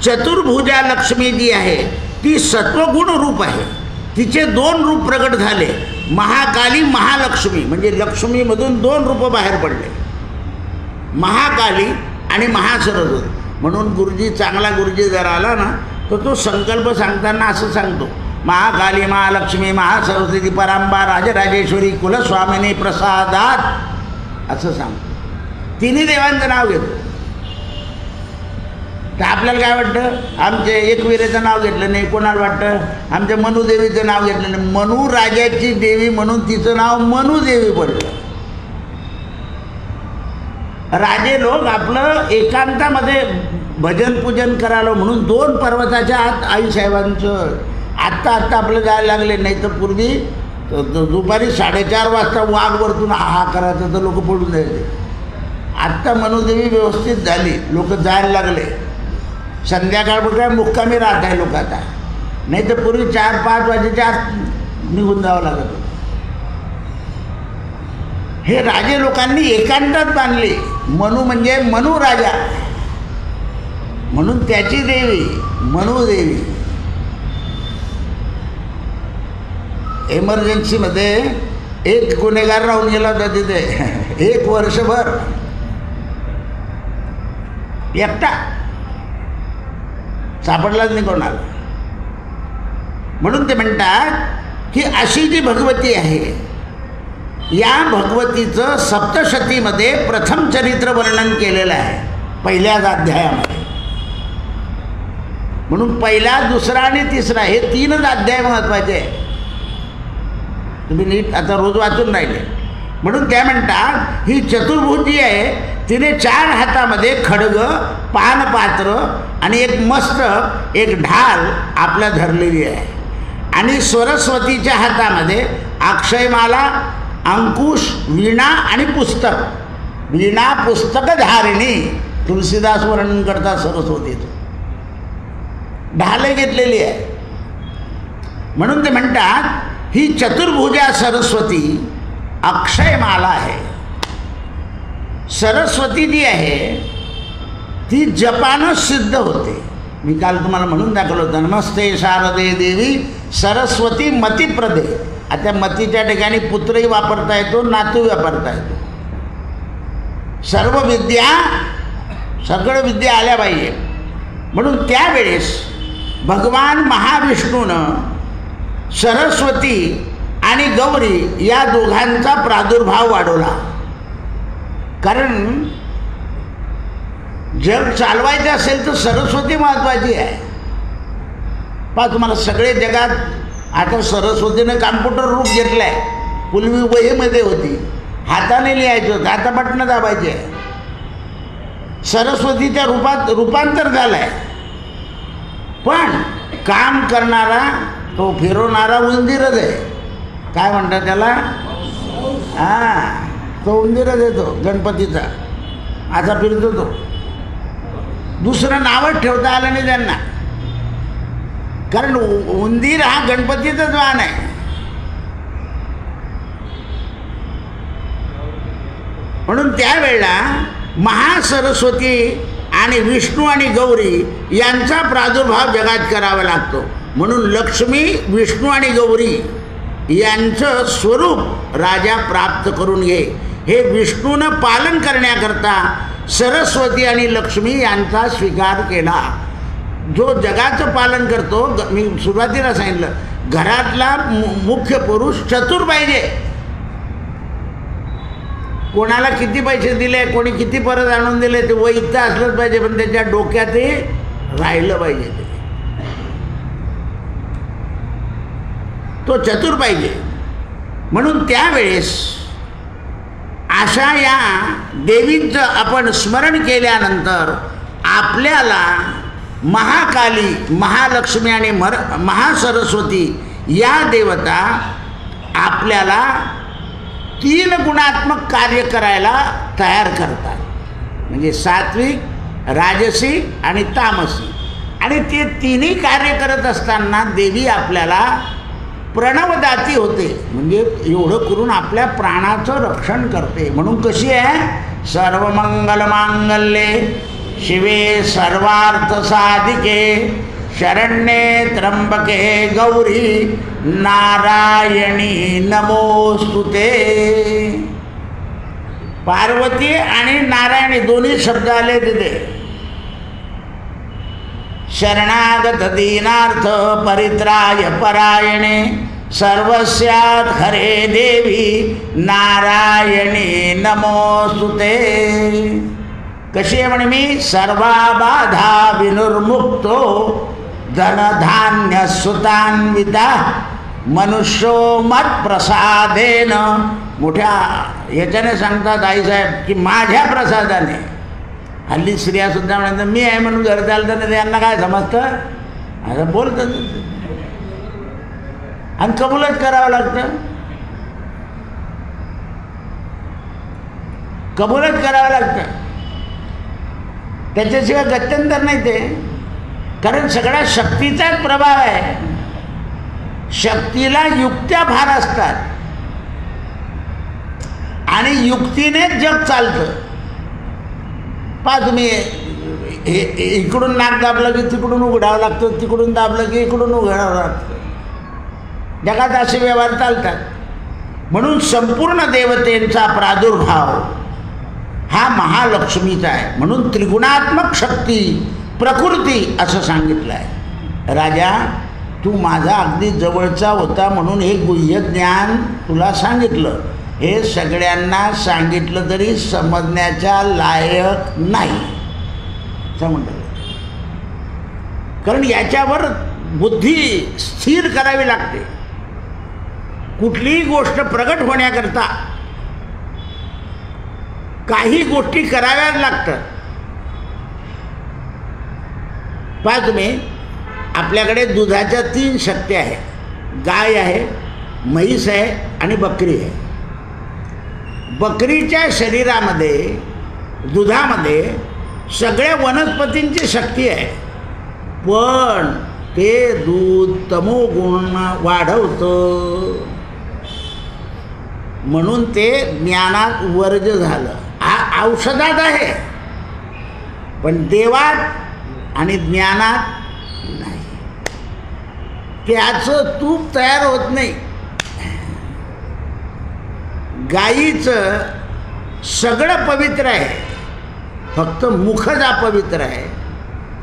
चतुर्भुजा लक्ष्मी जी आहे ती सत्वगुण रूप आहे. तिचे 2 रूप प्रगट झाले, महाकाली, महालक्ष्मी. म्हणजे लक्ष्मीमधून 2 रूप बाहेर पडले, महाकाली आणि महासरस्वती. म्हणून गुरुजी, चांगला गुरुजी जर आला ना तर तो संकल्प सांगताना असं सांगतो, महाकाली, महालक्ष्मी, महासरस्वती, परांबा, राजराजेश्वरी, कुलस्वामिनी प्रसादात असं सांगतो. तिन्ही देवांचं नाव घेतो. तर आपल्याला काय वाटतं? आमचे एकविरेचं नाव घेतलं नाही. कोणाला वाटतं आमच्या मनुदेवीचं नाव घेतलं नाही? मनु राजाची देवी म्हणून तिचं नाव मनुदेवी पडलं. राजे लोक आपलं एकांतामध्ये भजन पूजन करायला म्हणून 2 पर्वताच्या आत आईसाहेबांचं आत्ता आपलं जायला लागले. नाही तर पूर्वी दुपारी 4:30 वाजता वाघ वरतून हा करायचं तर लोक पडून द्यायचे. आत्ता मनुदेवी व्यवस्थित झाली, लोक जायला लागले. संध्याकाळ काय मुक्कामी राहत आहे लोक आता. नाही तर पूर्वी 4-5 वाजेच्या आत निघून जावं लागत होतं. हे राजे लोकांनी एकांतात बांधले. मनु म्हणजे मनु राजा, म्हणून त्याची देवी मनुदेवी. एमर्जन्सीमध्ये एक गुन्हेगार राहून गेला होता तिथे 1 वर्षभर एकटा, सापडलाच नाही कोणाला. म्हणून ते म्हणतात की अशी जी भगवती आहे, या भगवतीचं सप्तशतीमध्ये प्रथम चरित्र वर्णन केलेलं आहे पहिल्याच अध्यायामध्ये. म्हणून पहिला, दुसरा आणि तिसरा हे 3च अध्याय महत्त्वाचे आहे. तुम्ही नीट आता रोज वाचून राहिले. म्हणून त्या म्हणतात ही चतुर्भुज जी आहे तिने 4 हातामध्ये खड्ग, पानपात्र आणि एक मस्त एक ढाल आपल्या धरलेली आहे. आणि सरस्वतीच्या हातामध्ये अक्षयमाला, अंकुश, वीणा आणि पुस्तक. वीणा पुस्तक धारिणी. तुलसीदास वर्णन करतात सरस्वतीचं. ढाले घेतलेली आहे. म्हणून ते म्हणतात ही चतुर्भुजा सरस्वती अक्षयमाला आहे. सरस्वती जी आहे ती जपानं सिद्ध होते. मी काल तुम्हाला म्हणून दाखवलं होतं, नमस्ते शारदे देवी सरस्वती मतिप्रदे. आता मतीच्या ठिकाणी पुत्रही वापरता येतो, नातूही वापरता येतो. सर्व विद्या, सगळं विद्या आल्या पाहिजे. म्हणून त्यावेळेस भगवान महाविष्णूनं सरस्वती आणि गौरी या दोघांचा प्रादुर्भाव वाढवला. कारण जग चालवायचं असेल तर सरस्वती महत्त्वाची आहे. पहा तुम्हाला सगळे जगात आता सरस्वतीनं कॉम्प्युटर रूप घेतलं आहे. पूर्वी वहीमध्ये होती, हाताने लिहायचं होतं, आता बटणं दाबायचे आहे. सरस्वतीच्या रूपात रूपांतर झालं आहे. पण काम करणारा तो फिरवणारा उंदीरच आहे. काय म्हणतात त्याला? तो उंदीरच येतो गणपतीचा, असा फिरतो तो. दुसरं नावच ठेवता आलं नाही त्यांना, कारण उंदीर हा गणपतीचाच वाहन आहे. म्हणून त्यावेळेला महासरस्वती आणि विष्णू आणि गौरी यांचा प्रादुर्भाव जगात करावा लागतो. म्हणून लक्ष्मी, विष्णू आणि गौरी यांचं स्वरूप राजा प्राप्त करून घे. हे विष्णूनं पालन करण्याकरता सरस्वती आणि लक्ष्मी यांचा स्वीकार केला. जो जगाचं पालन करतो, मी सुरुवातीला सांगितलं, घरातला मुख्य पुरुष चतुर पाहिजे. कोणाला किती पैसे दिले, कोणी किती परत आणून दिले ते वैध असलंच पाहिजे, पण त्याच्या डोक्यात ते राहिलं पाहिजे. तो चतुर पाहिजे. म्हणून त्यावेळेस अशा या देवींचं आपण स्मरण केल्यानंतर आपल्याला महाकाली, महालक्ष्मी आणि महासरस्वती या देवता आपल्याला 3 गुणात्मक कार्य करायला तयार करतात. म्हणजे सात्विक, राजसिक आणि तामसिक. आणि ते तिन्ही कार्य करत असताना देवी आपल्याला प्रणवदाती होते. म्हणजे एवढं करून आपल्या प्राणाचं रक्षण करते. म्हणून कशी आहे? सर्वमंगलमांगल्ये शिवे सर्वार्थसाधिके शरण्ये त्र्यंबके गौरी नारायणी नमोस्तुते. पार्वती आणि नारायणी दोन्ही शब्द आले तिथे. शरणागत दीनार्थ परित्राय परायणे सर्वस्यात हरे देवी नारायणी नमोस्तुते. कशी आहे म्हणे? मी सर्वा बाधा विनुर्मुक्तो धनधान्य सुतान्विता मनुष्यो मत प्रसादेन. मोठ्या याच्याने सांगतात आईसाहेब की माझ्या प्रसादाने. हल्ली स्त्रियासुद्धा म्हणतात मी आहे म्हणून घर चालतं नाही, यांना काय समजतं असं बोलतं. आणि कबूलच करावं लागतं, कबूलच करावं लागतं. त्याच्याशिवाय गत्यंतर नाही ते. कारण सगळ्या शक्तीचाच प्रभाव आहे. शक्तीला युक्त्या फार असतात आणि युक्तीनेच जग चालतं. पहा तुम्ही, इकडून नाक दाबलं की तिकडून उघडावं लागतं, तिकडून दाबलं की इकडून उघडावं लागतं. जगात असे व्यवहार चालतात. म्हणून संपूर्ण देवतेंचा प्रादुर्भाव हा महालक्ष्मीचा आहे. म्हणून त्रिगुणात्मक शक्ती प्रकृती असं सांगितलं आहे. राजा, तू माझा अगदी जवळचा होता म्हणून हे गुह्य ज्ञान तुला सांगितलं. हे सगळ्यांना सांगितलं तरी समजण्याच्या लायक नाही समजलं. कारण याच्यावर बुद्धी स्थिर करावी लागते. कुठलीही गोष्ट प्रगट होण्याकरता काही गोष्टी कराव्याच लागतात. पहा तुम्ही, आपल्याकडे दुधाच्या 3 शक्ती आहेत. गाय आहे, म्हैस आहे आणि बकरी आहे. बकरीच्या शरीरामध्ये, दुधामध्ये सगळ्या वनस्पतींची शक्ती आहे. पण ते दूध तमोगुण वाढवतं म्हणून ते ज्ञानात वर्ज झालं. औषधात आहे पण देवात आणि ज्ञानात नाही. त्याचं तूप तयार होत नाही. गाईचं सगळं पवित्र आहे, फक्त मुखच अपवित्र आहे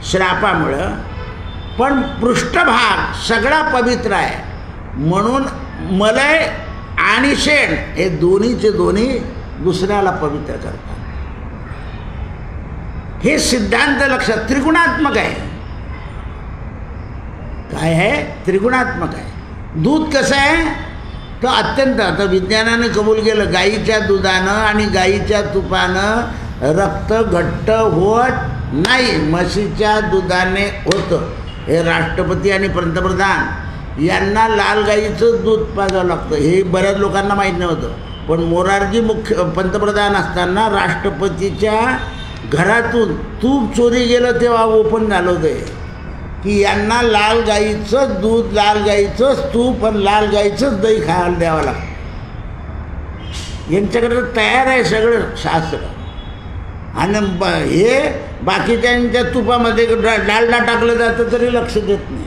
श्रापामुळं. पण पृष्ठभाग सगळा पवित्र आहे. म्हणून मलय आणि शेण हे दोन्हीचे दोन्ही दुसऱ्याला पवित्र करतात. हे सिद्धांत लक्षात. त्रिगुणात्मक आहे. काय आहे? त्रिगुणात्मक आहे. दूध कसं आहे तर अत्यंत, आता विज्ञानानं कबूल केलं, गाईच्या दुधानं आणि गाईच्या तुपानं रक्त घट्ट होत नाही, म्हशीच्या दुधाने होतं. हे राष्ट्रपती आणि पंतप्रधान यांना लाल गाईचं दूध पाजावं लागतं, हे बऱ्याच लोकांना माहीत नव्हतं. पण मोरारजी पंतप्रधान असताना राष्ट्रपतीच्या घरातून तूप चोरी गेलं तेव्हा ओपन झालं होतं की यांना लाल गाईचं दूध, लाल गाईचंच तूप आणि लाल गाईचंच दही खायला द्यावं लागतं. यांच्याकडे तयार आहे सगळं शास्त्र. आणि हे बाकीच्यांच्या तुपामध्ये डालडा टाकलं जातं तरी लक्ष देत नाही.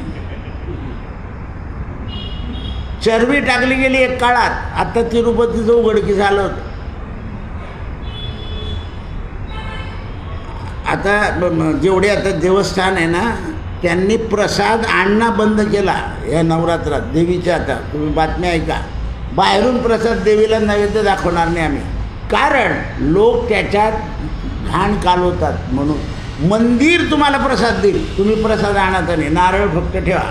चरबी टाकली गेली एक काळात, आता तिरुपतीचं उघडकीस झालं होतं. आता जेवढे आता देवस्थान आहे ना त्यांनी प्रसाद आणणं बंद केला या नवरात्रात देवीच्या. आता तुम्ही बातम्या ऐका, बाहेरून प्रसाद देवीला नैवेद्य दाखवणार नाही आम्ही, कारण लोक त्याच्यात घाण कालवतात म्हणून. मंदिर तुम्हाला प्रसाद देईल, तुम्ही प्रसाद आणत नाही, नारळ फक्त ठेवा,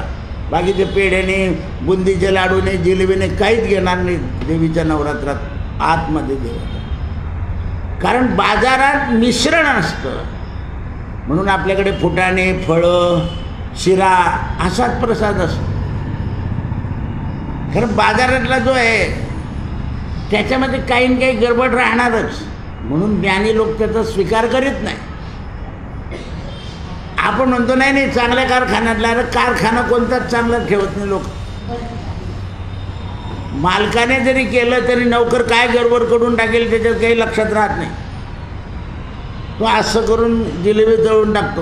बाकीचे पेढ्याने, बुंदीचे लाडूने, जिलेबीने काहीच घेणार नाही देवीच्या नवरात्रात आतमध्ये देवाच्या. कारण बाजारात मिश्रण असतं म्हणून आपल्याकडे फुटाणे, फळं, शिरा असाच प्रसाद असतो. कारण बाजारातला जो आहे त्याच्यामध्ये काही ना काही गडबड राहणारच, म्हणून ज्ञानी लोक त्याचा स्वीकार करीत नाही. आपण म्हणतो नाही नाही चांगल्या कारखान्यातला, अरे कारखाना कोणताच चांगला ठेवत नाही लोक. मालकाने जरी केलं तरी नौकर काय गडबड करून टाकेल त्याच्यात काही लक्षात राहत नाही. तो असं करून जिलेबी तळून टाकतो,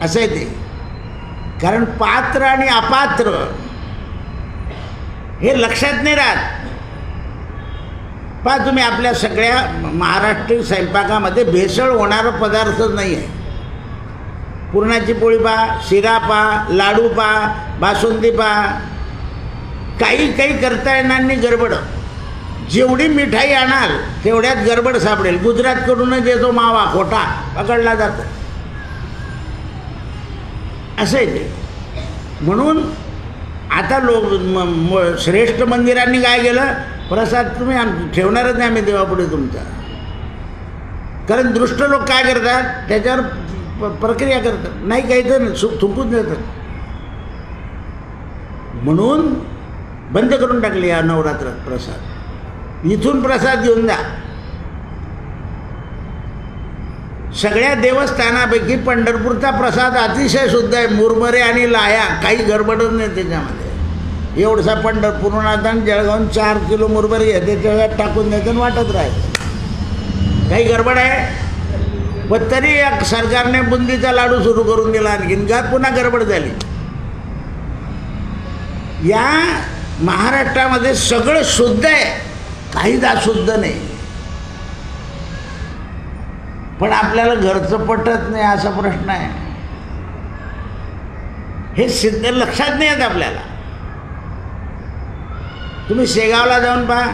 असं आहे ते. कारण पात्र आणि अपात्र हे लक्षात नाही राहत. पहा तुम्ही आपल्या सगळ्या महाराष्ट्रीय स्वयंपाकामध्ये भेसळ होणारा पदार्थच नाही आहे. पुरणाची पोळी पहा, शिरा पहा, लाडू पहा, बासुंदी पहा, काही काही करता येणार नाही गडबड. जेवढी मिठाई आणाल तेवढ्यात गडबड सापडेल. गुजरातकडूनच येतो मावा, खोटा पकडला जातो, असं आहे ते. म्हणून आता लोक श्रेष्ठ मंदिरांनी काय केलं, प्रसाद तुम्ही ठेवणारच नाही आम्ही देवापुढे तुमचा. कारण दृष्ट लोक काय करतात त्याच्यावर प्रक्रिया करतात, नाही काही तर थुंकून देतात. म्हणून बंद करून टाकले या नवरात्रात प्रसाद. इथून प्रसाद घेऊन जा. सगळ्या देवस्थानापैकी पंढरपूरचा प्रसाद अतिशय शुद्ध आहे. मुरमरे आणि लाया, काही गडबडच नाही त्याच्यामध्ये. एवढसा पंढरपूरहून आता जळगावून 4 किलो मुरमरे घ्यायचे, त्याच्यात टाकून द्यायचं वाटत राहायचं, काही गडबड आहे. पण तरी सरकारने बुंदीचा लाडू सुरू करून दिला, आणखीन का पुन्हा गडबड झाली. या महाराष्ट्रामध्ये सगळं शुद्ध आहे, काहीच अशुद्ध नाही. पण आपल्याला घरचं पटत नाही असा प्रश्न आहे. हे सिद्ध लक्षात नाही येत आपल्याला. तुम्ही शेगावला जाऊन पहा,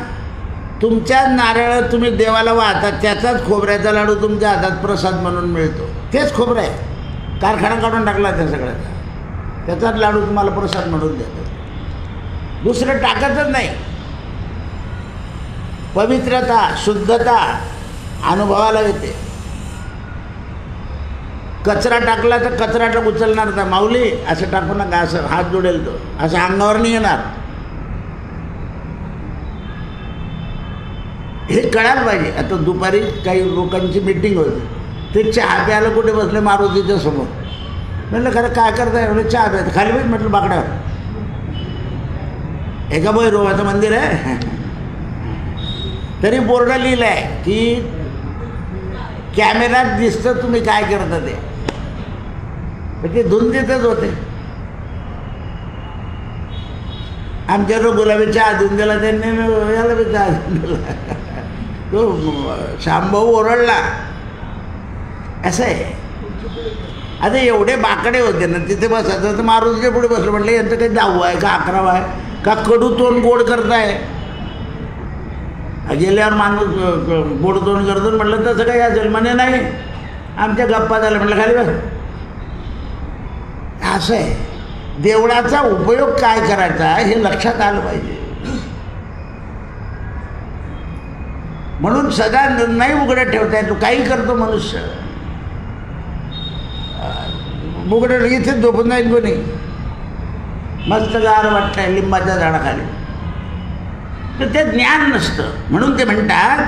तुमच्याच नारळ तुम्ही देवाला वाहतात, त्याचाच खोबऱ्याचा लाडू तुमच्या हातात प्रसाद म्हणून मिळतो. तेच खोबरं आहे, कारखाना काढून टाकला त्या सगळ्याचा, त्याचाच लाडू तुम्हाला प्रसाद म्हणून देतात, दुसरं टाकतच नाही. पवित्रता, शुद्धता अनुभवाला येते. कचरा टाकला तर कचरा उचलणार तर माऊली असं टाकू नका, असं हात जोडेल तो, असं अंगावर नाही येणार. हे कळायला पाहिजे. आता दुपारी काही लोकांची मीटिंग होती, ते चहा प्यायला कुठे बसले मारुतीच्या समोर. म्हटलं खरं काय करताय, म्हणजे चहा प्यायचं. खाली पाहिजे म्हटलं बाकड्यावर. एका भैरवाचं मंदिर आहे, तरी बोर्ड लिहिलं आहे की कॅमेऱ्यात दिसतं तुम्ही काय करता ते. ते धुंदीतच होते. आमच्याकडं गुलाबी चहा धुवून दिला त्यांनी, याला बी चहा धुवून दिला. तो शांभाऊ ओरडला. असं आहे. आता एवढे बाकडे होते ना, तिथे बसायचं तर मारुतीच्या पुढे बसलं. म्हटलं यांचं काही 10वा आहे का 11वा आहे का कडू तोंड गोड करताय. गेल्यावर माणूस बोडतोड करतो. म्हटलं तसं काही असेल म्हणे नाही, आमच्या गप्पा झाल्या. म्हटलं खाली बस. असं आहे, देवळाचा उपयोग काय करायचा हे लक्षात आलं पाहिजे. म्हणून सदा नाही उघडं ठेवता येतो. काही करतो मनुष्य, उघडं इथेच झोपून जाईल कोणी. मस्त गार वाटतंय लिंबाच्या झाडाखाली, तर ते ज्ञान नसतं. म्हणून ते म्हणतात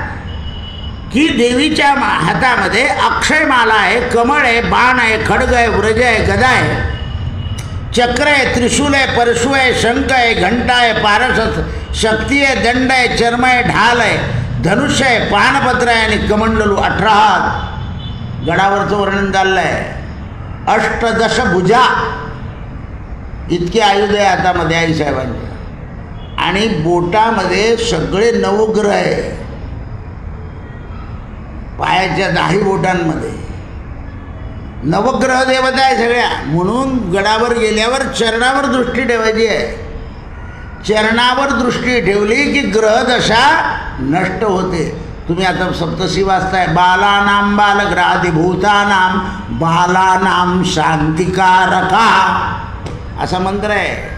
की देवीच्या हातामध्ये अक्षयमाला आहे, कमळ आहे, बाण आहे, खड्ग आहे, व्रज आहे, गदा आहे, चक्र आहे, त्रिशूल आहे, परशु आहे, शंख आहे, घंटा आहे, पारस शक्ती आहे, दंड आहे, चर्म आहे, ढाल आहे, धनुष्य आहे, पानपत्र आहे आणि कमंडलू. 18 हात गडावरचं वर्णन चाललं आहे. अष्टदश भुजा इतके आयुध आहे हातामध्ये आईसाहेबांच्या. आणि बोटामध्ये सगळे नवग्रह आहे, पायाच्या 10 बोटांमध्ये नवग्रह देवता आहे सगळ्या. म्हणून गडावर गेल्यावर चरणावर दृष्टी ठेवायची आहे. चरणावर दृष्टी ठेवली की ग्रहदशा नष्ट होते. तुम्ही आता सप्तशी वाचताय, बालानाम बालग्राधिभूतानाम बालानाम शांतिकारका असा मंत्र आहे.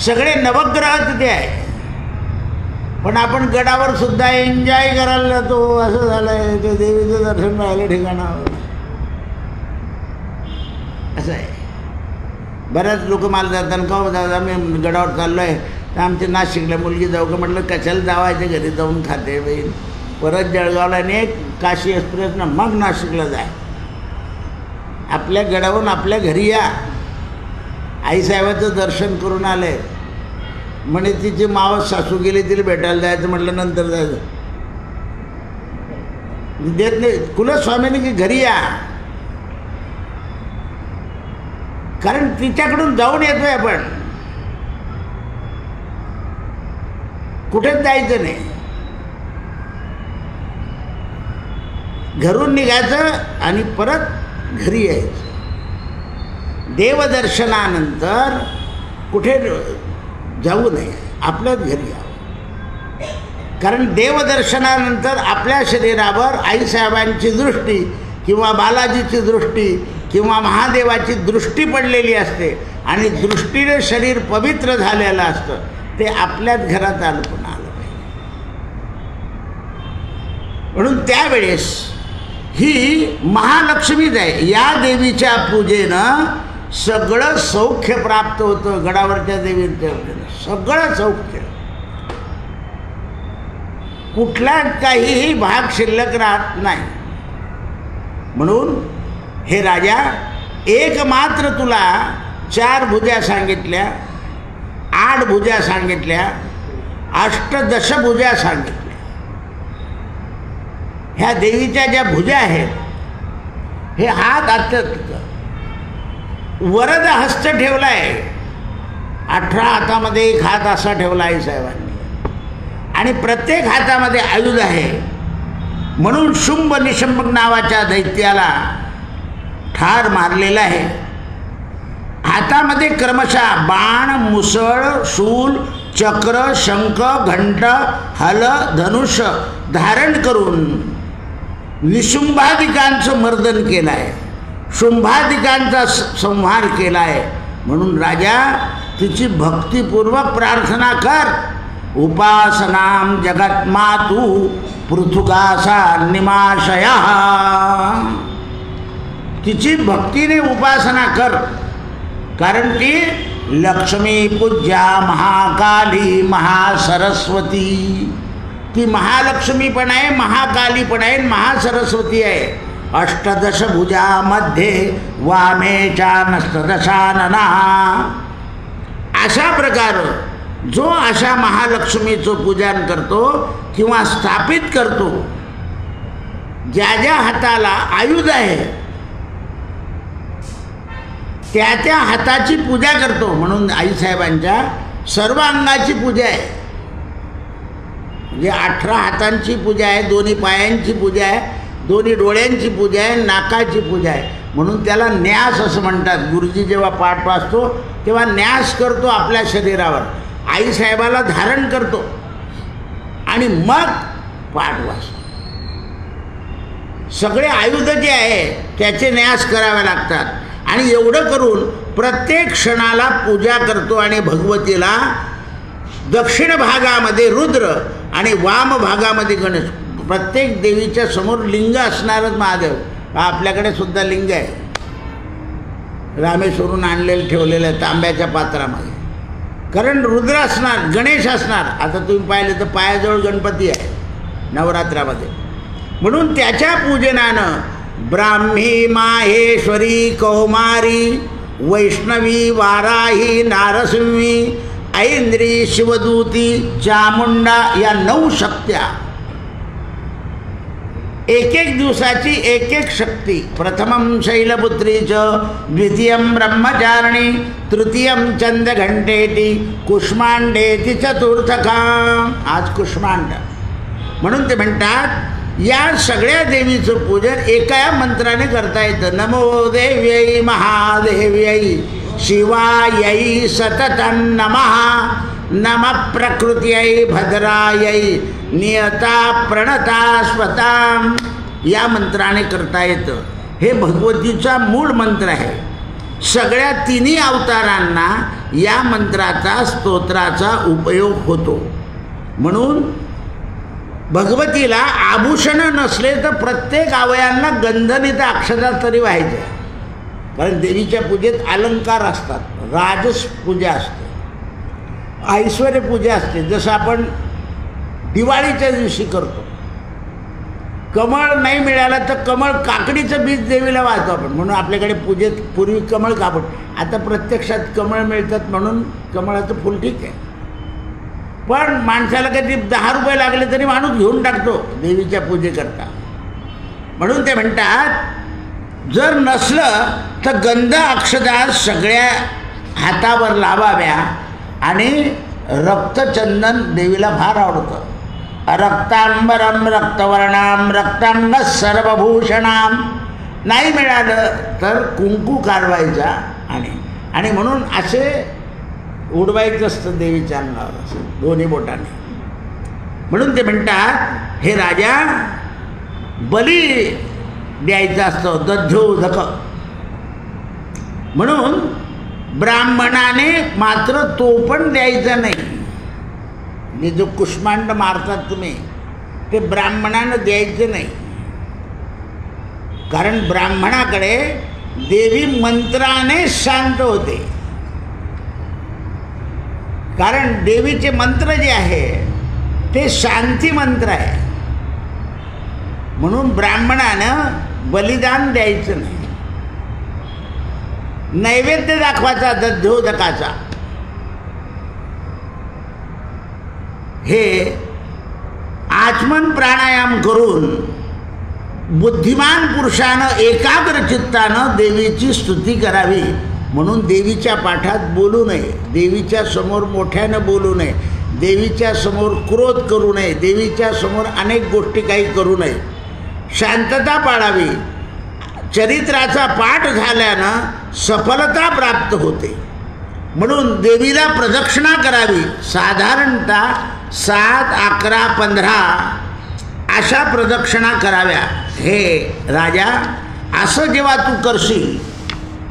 सगळे नवग्रह तिथे आहे. पण आपण गडावर सुद्धा एन्जॉय करायला जातो. असं झालंय ते देवीचं दर्शन राहिलं ठिकाणावर. असं आहे. बऱ्याच लोक मला जाताना का दादा मी गडावर चाललो आहे, तर आमच्या नाशिकला मुलगी जाऊ का. म्हटलं कशाला जावायच्या घरी जाऊन खाते बाई. परत जळगावला आणि काशी एक्सप्रेसनं मग नाशिकला जाय. आपल्या गडावरून आपल्या घरी या. आईसाहेबाचं दर्शन करून आले. म्हणे तिची मावस सासू गेली, तिला भेटायला जायचं. म्हटलं नंतर जायचं. देत नाही कुलस्वामीने की घरी या, कारण तिच्याकडून जाऊन येतोय आपण. कुठेच जायचं नाही. घरून निघायचं आणि परत घरी यायचं. देवदर्शनानंतर कुठे जाऊ नये, आपल्याच घरी यावं. कारण देवदर्शनानंतर आपल्या शरीरावर आईसाहेबांची दृष्टी किंवा बालाजीची दृष्टी किंवा महादेवाची दृष्टी पडलेली असते आणि दृष्टीने शरीर पवित्र झालेलं असतं. ते आपल्याच घरात आलं पण आलं पाहिजे. म्हणून त्यावेळेस ही महालक्ष्मीच आहे. या देवीच्या पूजेनं सगळं सौख्य प्राप्त होतं. गडावरच्या देवीच्या पूजेनं सगळं सौख्य, कुठला काहीही भाग शिल्लक राहत नाही. म्हणून हे राजा, एक मात्र तुला 4 भुजा सांगितल्या, 8 भुजा सांगितल्या, अष्टदश भुजा सांगितल्या. ह्या देवीच्या ज्या भुजा आहेत, हे हात आता वरद हस्त ठेवला आहे. 18 हातामध्ये एक हात असा ठेवला आहे साहेबांनी, आणि प्रत्येक हातामध्ये आयुध आहे. म्हणून शुंभ निशंभ नावाच्या दैत्याला ठार मारलेला आहे. हातामध्ये क्रमशः बाण, मुसळ, शूल, चक्र, शंख, घंट, हल, धनुष्य धारण करून निशुंभादिकांचं मर्दन केलं आहे, शुंभादिकांचा संहार केला आहे. म्हणून राजा तिची भक्तिपूर्वक प्रार्थना कर. उपासनाम जगन्मातु पृथुकासा निमाशया. तिची भक्तीने उपासना कर, कारण ती लक्ष्मी पूज्या महाकाली महासरस्वती. ती महालक्ष्मी पण आहे, महाकाली पण आहे, महासरस्वती आहे. अष्टदश भुजामध्ये वामेचानस्तदशानना. अशा प्रकारे जो अशा महालक्ष्मीचं पूजन करतो किंवा स्थापित करतो, ज्या ज्या हाताला आयुध आहे त्या त्या हाताची पूजा करतो. म्हणून आईसाहेबांच्या सर्व अंगाची पूजा आहे. म्हणजे 18 हातांची पूजा आहे, दोन्ही पायांची पूजा आहे, दोन्ही डोळ्यांची पूजा आहे, नाकाची पूजा आहे. म्हणून त्याला न्यास असं म्हणतात. गुरुजी जेव्हा पाठ वाचतो तेव्हा न्यास करतो आपल्या शरीरावर, आईसाहेबाला धारण करतो. आणि मग पाठ वाच. सगळे आयुध जे आहे त्याचे न्यास करावे लागतात. आणि एवढं करून प्रत्येक क्षणाला पूजा करतो. आणि भगवतीला दक्षिण भागामध्ये रुद्र आणि वाम भागामध्ये गणेश. प्रत्येक देवीच्या समोर लिंग असणारच महादेव. आपल्याकडे सुद्धा लिंग आहे, रामेश्वरून आणलेलं ठेवलेलं तांब्याच्या पात्रामध्ये. कारण रुद्र असणार, गणेश असणार. आता तुम्ही पाहिलं तर पायाजवळ गणपती आहे नवरात्रामध्ये. म्हणून त्याच्या पूजनानं ब्राह्मी माहेश्वरी कौमारी वैष्णवी वाराही नारसिंही ऐंद्री शिवदूती चामुंडा या 9 शक्त्या, एक एक दिवसाची एक एक शक्ती. प्रथमं शैलपुत्री च, द्वितीयं ब्रह्मचारिणी, तृतीयं चंद्रघंटेटी, कुष्मांडेती चतुर्थका. आज कुष्मांड. म्हणून ते म्हणतात या सगळ्या देवीचं पूजन एका मंत्राने करता येतं. नमो देव्यै महादेव्यै शिवायै सततं नमः, नमः प्रकृत्यै भद्रायै नियता प्रणता स्वतां. या मंत्राने करता येतं. हे भगवतीचा मूळ मंत्र आहे. सगळ्या 3 अवतारांना या मंत्राचा स्तोत्राचा उपयोग होतो. म्हणून भगवतीला आभूषण नसले तर प्रत्येक अवयांना गंधनित अक्षता तरी व्हायचे. कारण देवीच्या पूजेत अलंकार असतात, राजस पूजा असते, ऐश्वर्य पूजा असते. जसं आपण दिवाळीच्या दिवशी करतो. कमळ नाही मिळालं तर कमळ काकडीचं बीज देवीला वाहतो आपण. म्हणून आपल्याकडे पूजेत पूर्वी कमळ कापड. आता प्रत्यक्षात कमळ मिळतात म्हणून कमळाचं फुल ठीक आहे. पण माणसाला कधी 10 रुपये लागले तरी माणूस घेऊन टाकतो देवीच्या पूजेकरता. म्हणून ते म्हणतात जर नसलं तर गंध अक्षता सगळ्या हातावर लावाव्या. आणि रक्तचंदन देवीला फार आवडतं. रक्तांबरम रक्तवर्णाम रक्तांग सर्वभूषणाम. नाही मिळालं तर कुंकू कारवायचा. आणि म्हणून असे उडवायचं असतं देवीच्या अंगावर असं 2 बोटाने. म्हणून ते म्हणतात हे राजा बली द्यायचा असतो दध्योदक. म्हणून ब्राह्मणाने मात्र तो पण द्यायचा नाही. म्हणजे जो कुष्मांड मारतात तुम्ही ते ब्राह्मणानं द्यायचं नाही. कारण ब्राह्मणाकडे देवी मंत्राने शांत होते. कारण देवीचे मंत्र जे आहे ते शांती मंत्र आहे. म्हणून ब्राह्मणानं बलिदान द्यायचं नाही. नैवेद्य दाखवायचा दध्योदकाचा. हे आचमन प्राणायाम करून बुद्धिमान पुरुषानं एकाग्र चित्तानं देवीची स्तुती करावी. म्हणून देवीच्या पाठात बोलू नये, देवीच्या समोर मोठ्यानं बोलू नये, देवीच्या समोर क्रोध करू नये, देवीच्या समोर अनेक गोष्टी काही करू नये. शांतता पाळावी. चरित्राचा पाठ झाल्यानं सफलता प्राप्त होते. म्हणून देवीला प्रदक्षिणा करावी. साधारणतः 7, 11, 15 अशा प्रदक्षिणा कराव्या. हे राजा असं जेव्हा तू करशील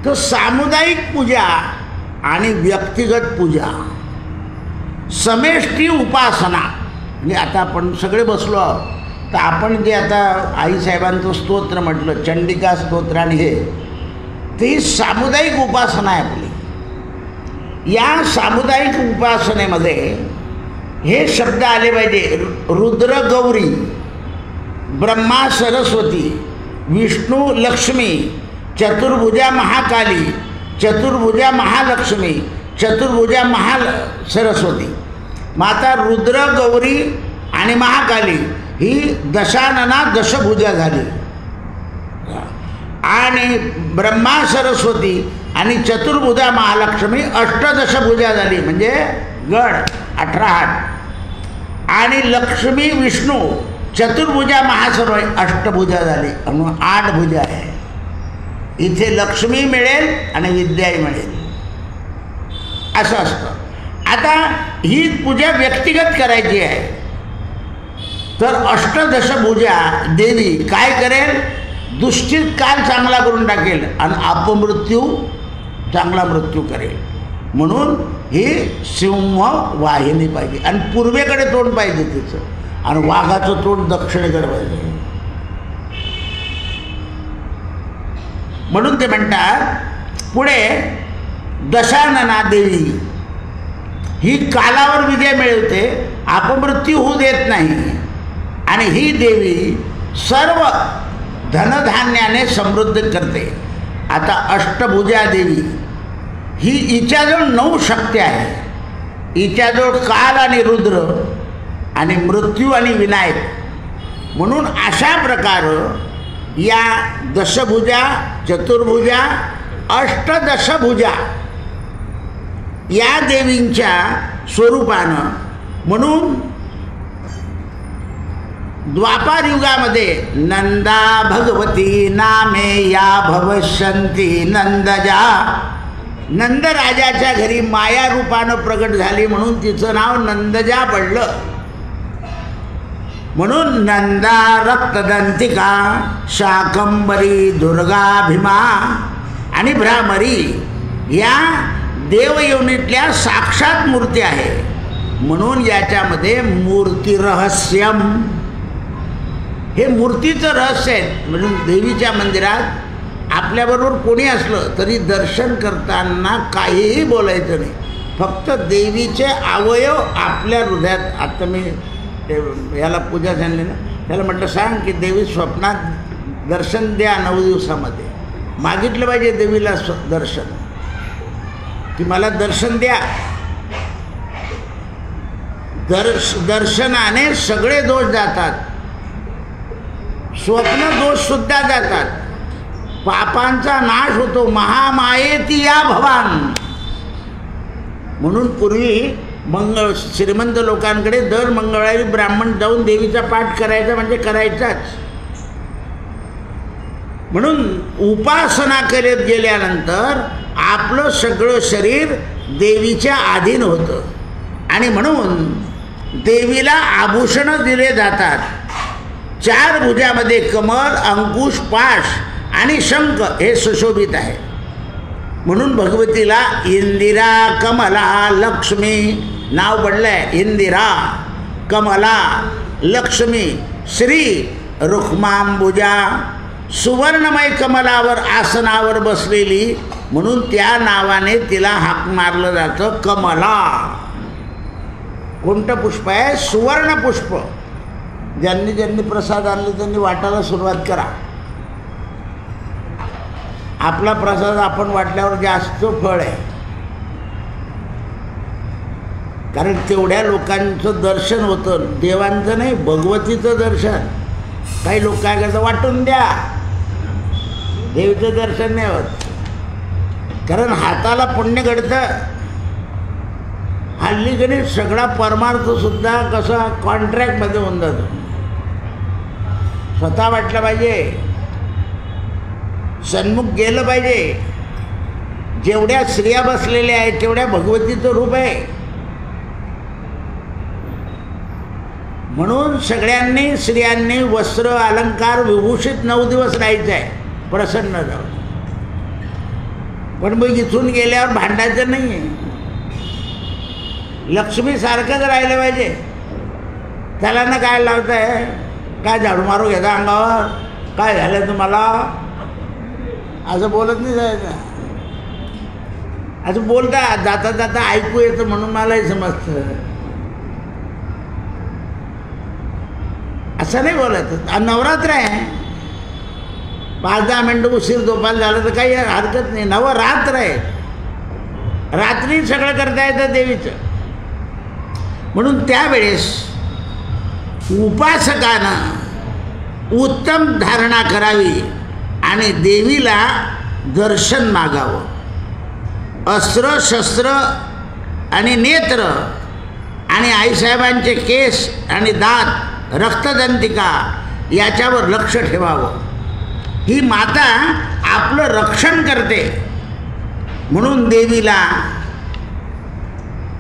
तर सामुदायिक पूजा आणि व्यक्तिगत पूजा, समष्टी उपासना. म्हणजे आता आपण सगळे बसलो आहोत तर आपण जे आता आईसाहेबांचं स्तोत्र म्हटलं चंडिका स्तोत्र आणि हे ती सामुदायिक उपासना आहे आपली. या सामुदायिक उपासनेमध्ये हे शब्द आले पाहिजे. रुद्र गौरी, ब्रह्मा सरस्वती, विष्णू लक्ष्मी, चतुर्भुजा महाकाली, चतुर्भुजा महालक्ष्मी, चतुर्भुजा सरस्वती. माता रुद्र गौरी आणि महाकाली ही दशानना दशभुजा झाली. आणि ब्रह्मा सरस्वती आणि चतुर्भुजा महालक्ष्मी अष्टदशभुजा झाली. म्हणजे गड 18 हात. आणि लक्ष्मी विष्णू चतुर्भुजा महासर्व अष्टभुजा झाली म्हणून 8 भुजा आहे. इथे लक्ष्मी मिळेल आणि विद्याही मिळेल असं असतं. आता ही पूजा व्यक्तिगत करायची आहे. तर अष्टदशभुजा देवी काय करेल, दुष्टित काल चांगला करून टाकेल आणि अपमृत्यू चांगला मृत्यू करेल. म्हणून ही सिंह वाहिनी पाहिजे आणि पूर्वेकडे तोंड पाहिजे तिचं, आणि वाघाचं तोंड दक्षिणेकडे पाहिजे. म्हणून ते म्हणतात पुढे दशानना देवी ही कालावर विजय मिळवते, अपमृत्यू होऊ देत नाही, आणि ही देवी सर्व धनधान्याने समृद्ध करते. आता अष्टभुजा देवी ही हिच्याजवळ 9 शक्ती आहे. हिच्याजवळ काल आणि रुद्र आणि मृत्यू आणि विनायक. म्हणून अशा प्रकारे या दशभुजा, चतुर्भुजा, अष्टदशभुजा या देवींच्या स्वरूपानं, म्हणून द्वापार युगामध्ये नंदा भगवती नामे या भविष्यन्ति नंदजा, नंदराजाच्या घरी माया रूपानं प्रगट झाली म्हणून तिचं नाव नंदजा पडलं. म्हणून नंदा रक्तदंतिका शाकंबरी दुर्गा भीमा आणि भ्रामरी या देवयोनीतल्या साक्षात मूर्ती आहे. म्हणून याच्यामध्ये मूर्ती रहस्यम, हे मूर्तीचं रहस्य आहे. म्हणून देवीच्या मंदिरात आपल्याबरोबर कोणी असलं तरी दर्शन करताना काहीही बोलायचं नाही, फक्त देवीचे अवयव आपल्या हृदयात. आता मी याला पूजा झाली ना, त्याला म्हटलं सांग की देवी स्वप्नात दर्शन द्या 9 दिवसामध्ये. मागितलं पाहिजे देवीला दर्शन, की मला दर्शन द्या. दर्शनाने सगळे दोष जातात, स्वप्न दोषसुद्धा जातात, पापांचा नाश होतो. महामायेती या भवान. म्हणून पूर्वी श्रीमंत लोकांकडे दर मंगळवारी ब्राह्मण जाऊन देवीचा पाठ करायचा म्हणजे करायचाच. म्हणून उपासना करत गेल्यानंतर आपलं सगळं शरीर देवीच्या अधीन होतं, आणि म्हणून देवीला आभूषणं दिले जातात. 4 भुजामध्ये कमल, अंकुश, पाश आणि शंख हे सुशोभित आहे. म्हणून भगवतीला इंदिरा, कमला, लक्ष्मी नाव पडलं आहे. इंदिरा, कमला, लक्ष्मी, श्री रुक्मांबुजा, सुवर्णमय कमलावर आसनावर बसलेली, म्हणून त्या नावाने तिला हाक मारलं जातं कमला. कोणतं पुष्प आहे? सुवर्ण पुष्प. ज्यांनी ज्यांनी प्रसाद आणले त्यांनी वाटायला सुरुवात करा. आपला प्रसाद आपण वाटल्यावर जास्त फळ आहे, कारण तेवढ्या लोकांचं दर्शन होतं. देवांचं नाही, भगवतीचं दर्शन. काही लोक काय करतात, वाटून द्या, देवीचं दर्शन नाही होत, कारण हाताला पुण्य घडतं. हल्ली गणित सगळा परमार्थसुद्धा कसा कॉन्ट्रॅक्टमध्ये होऊन जातो. स्वतः वाटलं पाहिजे, सन्मुख गेलं पाहिजे. जेवढ्या स्त्रिया बसलेल्या आहेत तेवढ्या भगवतीचं रूप आहे. म्हणून सगळ्यांनी स्त्रियांनी वस्त्र अलंकार विभूषित 9 दिवस राहायचं आहे, प्रसन्न जाऊन. पण मग इथून गेल्यावर भांडायचं नाही आहे. लक्ष्मीसारखंच राहिलं पाहिजे. त्याला ना काय लावत आहे, काय झाडू मारू घेता अंगावर, काय झालं तुम्हाला, असं बोलत नाही जायचं. असं बोलता जाता जाता ऐकू येतं म्हणून मलाही समजतं. असं नाही बोलायचं. नवरात्र आहे, 5-10 मिनटं उशीर झोपायला झालं तर काही हरकत नाही. नवरात्र आहे, रात्री सगळं करता येतं देवीचं. म्हणून त्यावेळेस उपासकानं उत्तम धारणा करावी आणि देवीला दर्शन मागावं. अस्त्र, शस्त्र आणि नेत्र आणि आईसाहेबांचे केस आणि दात, रक्तदंतिका याच्यावर लक्ष ठेवावं. ही माता आपलं रक्षण करते. म्हणून देवीला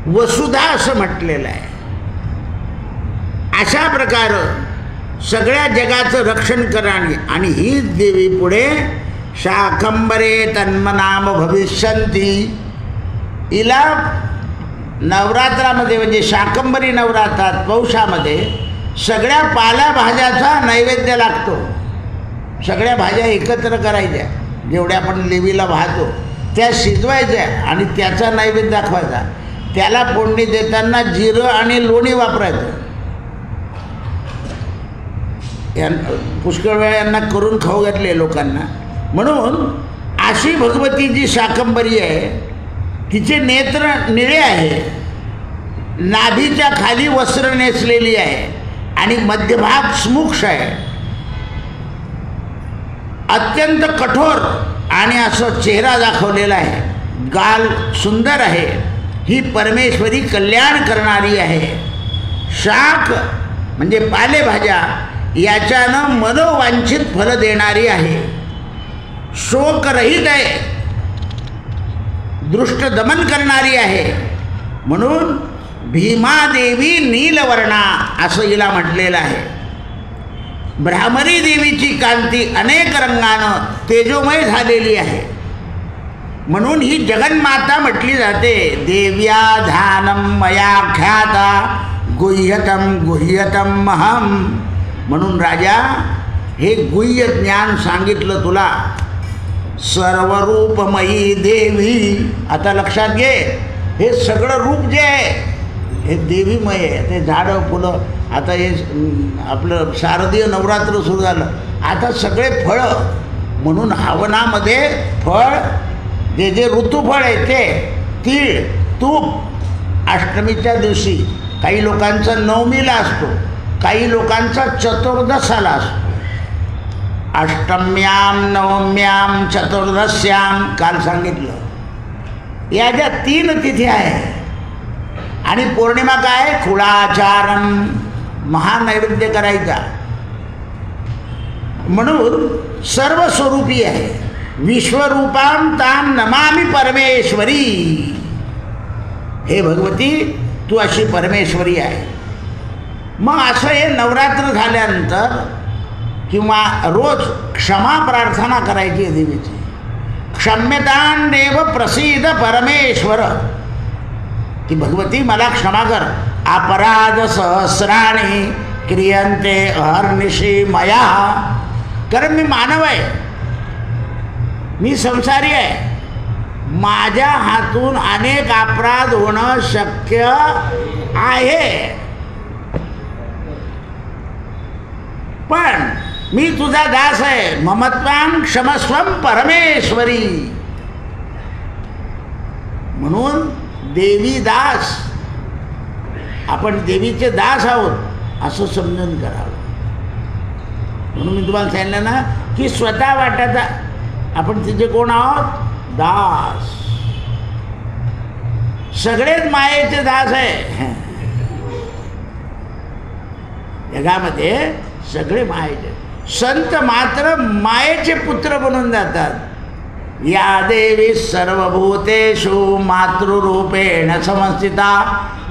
वसुधा असं म्हटलेलं आहे. अशा प्रकारे सगळ्या जगाचं रक्षण करणारी. आणि हीच देवी पुढे शाकंभरे तन्मनाम भविष्यंती, हिला नवरात्रामध्ये म्हणजे शाकंभरी नवरात्रात पौषामध्ये सगळ्या पालेभाज्याचा नैवेद्य लागतो. सगळ्या भाज्या एकत्र करायच्या, जेवढ्या आपण देवीला वाहतो त्या शिजवायच्या आणि त्याचा नैवेद्य दाखवायचा. त्याला फोडणी देताना जिरं आणि लोणी वापरायचं. पुष्कळ वेळा यांना करून खाऊ घातले लोकांना. म्हणून अशी भगवती जी शाकंभरी आहे, तिचे नेत्र निळे आहे, नाभीच्या खाली वस्त्र नेसलेली आहे आणि मध्यभाग स्मुक्ष आहे, अत्यंत कठोर आणि असं चेहरा दाखवलेला आहे, गाल सुंदर आहे. ही परमेश्वरी कल्याण करणारी आहे. शाक म्हणजे पालेभाज्या, याच्यानं मनोवांछित फल देणारी आहे. शोकरहित आहे, दृष्ट दमन करणारी आहे. म्हणून भीमादेवी नीलवर्णा असं हिला म्हटलेलं आहे. भ्रामरी देवीची कांती अनेक रंगानं तेजोमय झालेली आहे. म्हणून ही जगन्माता म्हटली जाते. देव्या ध्यानम मया ख्याता गुह्यतम गुह्यतम महम. म्हणून राजा, हे गुह्य ज्ञान सांगितलं तुला. सर्वरूपमयी देवी. आता लक्षात घे, हे सगळं रूप जे आहे हे देवीमय आहे. ते झाडं फुलं, आता हे आपलं शारदीय नवरात्र सुरू झालं, आता सगळे फळं. म्हणून हवनामध्ये फळ, जे जे ऋतुफळ आहे ते तीळ, तूप अष्टमीच्या दिवशी, काही लोकांचा नवमीला असतो, काही लोकांचा चतुर्दशाला असतो. अष्टम्याम नवम्याम चतुर्दश्याम काल सांगितलं. या ज्या 3 तिथी आहे. आणि पौर्णिमा काय? कुळाचारम, महानैवेद्य करायचा. म्हणून सर्वस्वरूपी आहे. विश्वरूपां तां नमामि परमेश्वरी. हे भगवती, तू अशी परमेश्वरी आहे. मग असं हे नवरात्र झाल्यानंतर किंवा रोज क्षमा प्रार्थना करायची आहे देवीची. क्षम्यतां देव प्रसीद परमेश्वर, की भगवती मला क्षमा कर. अपराध सहस्राणि क्रियन्ते अहर्निशि मया. कारण मी मानव आहे, मी संसारी आहे, माझ्या हातून अनेक अपराध होणं शक्य आहे. पण मी तुझा दास आहे. ममत्वां क्षमस्वं परमेश्वरी. म्हणून देवी दास, आपण देवीचे दास आहोत असं समजून करावं. म्हणून मी तुम्हाला सांगितलं ना की स्वतः वाटायचा आपण तिचे कोण आहोत? दास. सगळेच मायेचे दास आहे जगामध्ये, सगळे मायेचे. संत मात्र मायेचे पुत्र बनून जातात. या देवी सर्वभूतेषु मातृरूपेण संस्थिता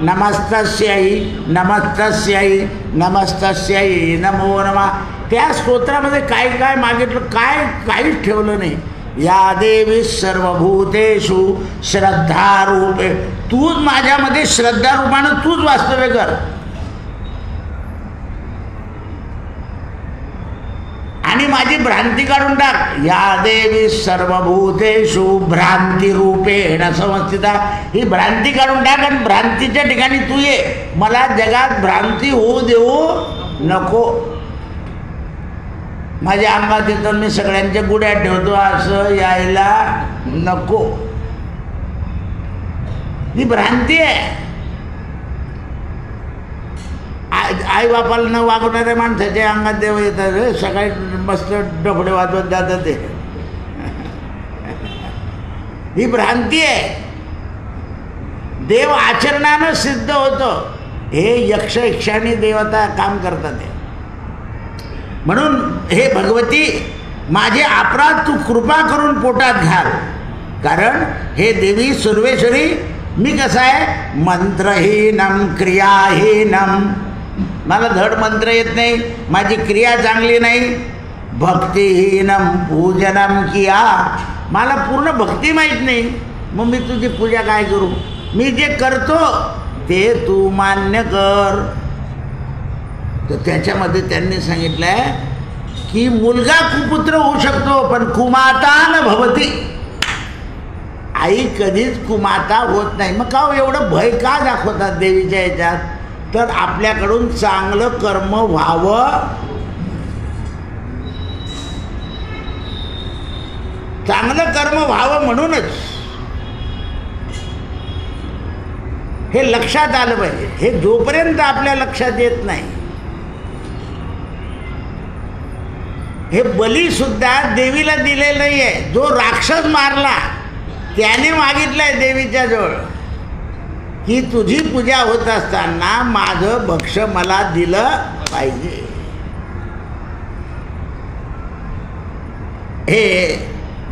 नमस्तस्यै नमस्तस्यै नमस्तस्यै नमो नमः. त्या स्तोत्रामध्ये काय काय मागितलं, काय काहीच ठेवलं नाही. या देवी सर्वभूतेषु श्रद्धारूपे. तूच माझ्यामध्ये श्रद्धारूपानं तूच वास्तव्य कर. आणि माझी भ्रांती काढून टाक. या देवी सर्वभूतेषु भ्रांती रूपेण संस्थिता. ही भ्रांती काढून टाक आणि भ्रांतीच्या ठिकाणी तू ये. मला जगात भ्रांती होऊ देऊ नको. माझ्या अंगात येतं मी सगळ्यांच्या गुड्या ठेवतो असं यायला नको. ही भ्रांती आहे. आई बापाला न वागवणाऱ्या माणसाच्या अंगात देव येतात. सकाळी मस्त डफडे वाजवत जातात ते. ही भ्रांती आहे. देव आचरणानं सिद्ध होतं. हे यक्ष यक्षाणी देवता काम करतात. म्हणून हे भगवती, माझे अपराध तू कृपा करून पोटात घाल. कारण हे देवी सर्वेश्वरी, मी कसं आहे? मंत्रहीनम क्रियाहीनम. मला धड मंत्र येत नाही, माझी क्रिया चांगली नाही, भक्तिहीनम पूजनम किया, मला पूर्ण भक्ती माहीत नाही, मग मी तुझी पूजा काय करू? मी जे करतो ते तू मान्य कर. तर त्याच्यामध्ये त्यांनी सांगितलं आहे की मुलगा कुपुत्र होऊ शकतो पण कुमाता न भवती, आई कधीच कुमाता होत नाही. मग का एवढं भय का दाखवतात देवीच्या ह्याच्यात? तर आपल्याकडून चांगलं कर्म व्हावं, चांगलं कर्म व्हावं म्हणूनच हे लक्षात आलं पाहिजे. हे जोपर्यंत आपल्या लक्षात येत नाही, हे बली सुद्धा देवीला दिलेलं नाही आहे. जो राक्षस मारला त्याने मागितलंय देवीच्या जवळ की तुझी पूजा होत असताना माझं भक्ष मला दिलं पाहिजे. हे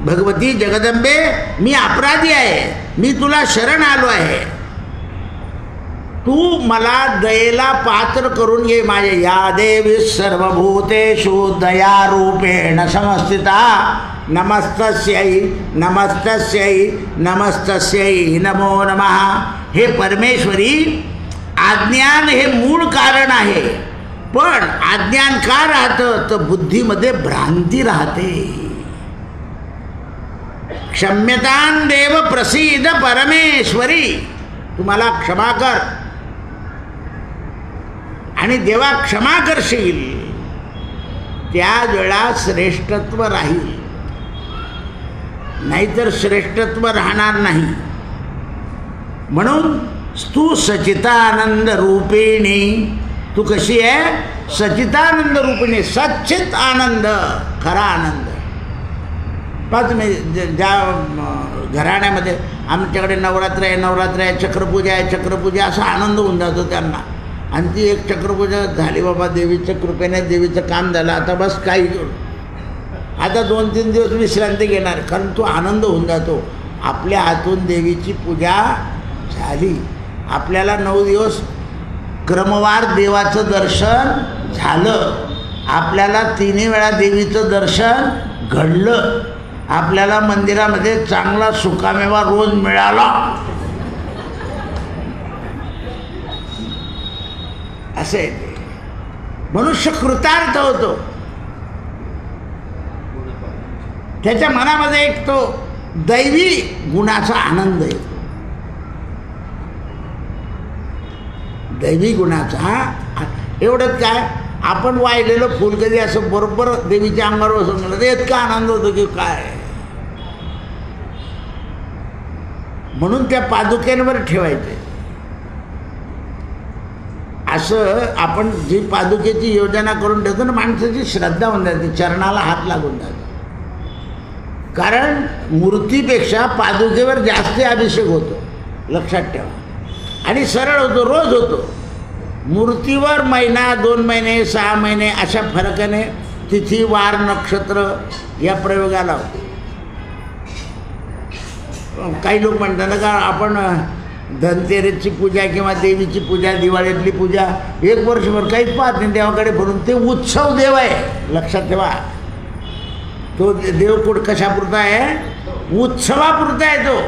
भगवती जगदंबे, मी अपराधी आहे, मी तुला शरण आलो आहे, तू मला दयेला पात्र करून घे. माझे या देवी सर्वभूतेषु दयारूपेण समस्थिता, नमस्तस्यै नमस्तस्यै नमस्तस्यै नमो नमः. हे परमेश्वरी, अज्ञान हे मूळ कारण आहे, पण अज्ञान का राहतं? तर बुद्धीमध्ये भ्रांती राहते. क्षम्यतां देव प्रसीद परमेश्वरी, तुम्हाला क्षमा कर. आणि देवा क्षमा करशील त्या वेळा श्रेष्ठत्व राहील, नाहीतर श्रेष्ठत्व राहणार नाही. म्हणून तू सचितानंद रूपिणी, तू कशी आहे? सचितानंद रूपिणी, सच्चित आनंद, खरा आनंद. पहा तुम्ही ज्या घराण्यामध्ये आमच्याकडे नवरात्र आहे, नवरात्र आहे, चक्रपूजा आहे, चक्रपूजा असा आनंद होऊन जातो त्यांना. आणि ती एक चक्रपूजा झाली बाबा, देवीच्या कृपेने देवीचं काम झालं, आता बस काही आता 2-3 दिवस विश्रांती घेणार, कारण तो आनंद होऊन जातो. आपल्या हातून देवीची पूजा झाली, आपल्याला 9 दिवस क्रमवार देवाचं दर्शन झालं, आपल्याला 3 वेळा देवीचं दर्शन घडलं, आपल्याला मंदिरामध्ये चांगला सुकामेवा रोज मिळाला, असे मनुष्य कृतार्थ होतो. त्याच्या मनामध्ये एक तो दैवी गुणाचा आनंद येतो, दैवी गुणाचा. एवढंच काय, आपण वाहिलेलं फुल कधी असं बरोबर देवीच्या अंगावर बसून गेलं तर इतका आनंद होतो की काय. म्हणून त्या पादुक्यांवर ठेवायचे. असं आपण जी पादुकेची योजना करून ठेवतो ना, माणसाची श्रद्धा होऊन जाते, चरणाला हात लागून जातो. कारण मूर्तीपेक्षा पादुकेवर जास्त अभिषेक होतो, लक्षात ठेवा. आणि सरळ होतो, रोज होतो. मूर्तीवर महिना, 2 महिने, 6 महिने अशा फरकाने तिथी वार नक्षत्र या प्रयोगाला होतो. काही लोक म्हणतात ना का आपण धनतेरसची पूजा किंवा देवीची पूजा, दिवाळीतली पूजा 1 वर्षभर काहीच पाहत नाही देवाकडे भरून. ते उत्सव देव आहे, लक्षात ठेवा. तो देव कशापुरता आहे? उत्सवापुरता आहे तो.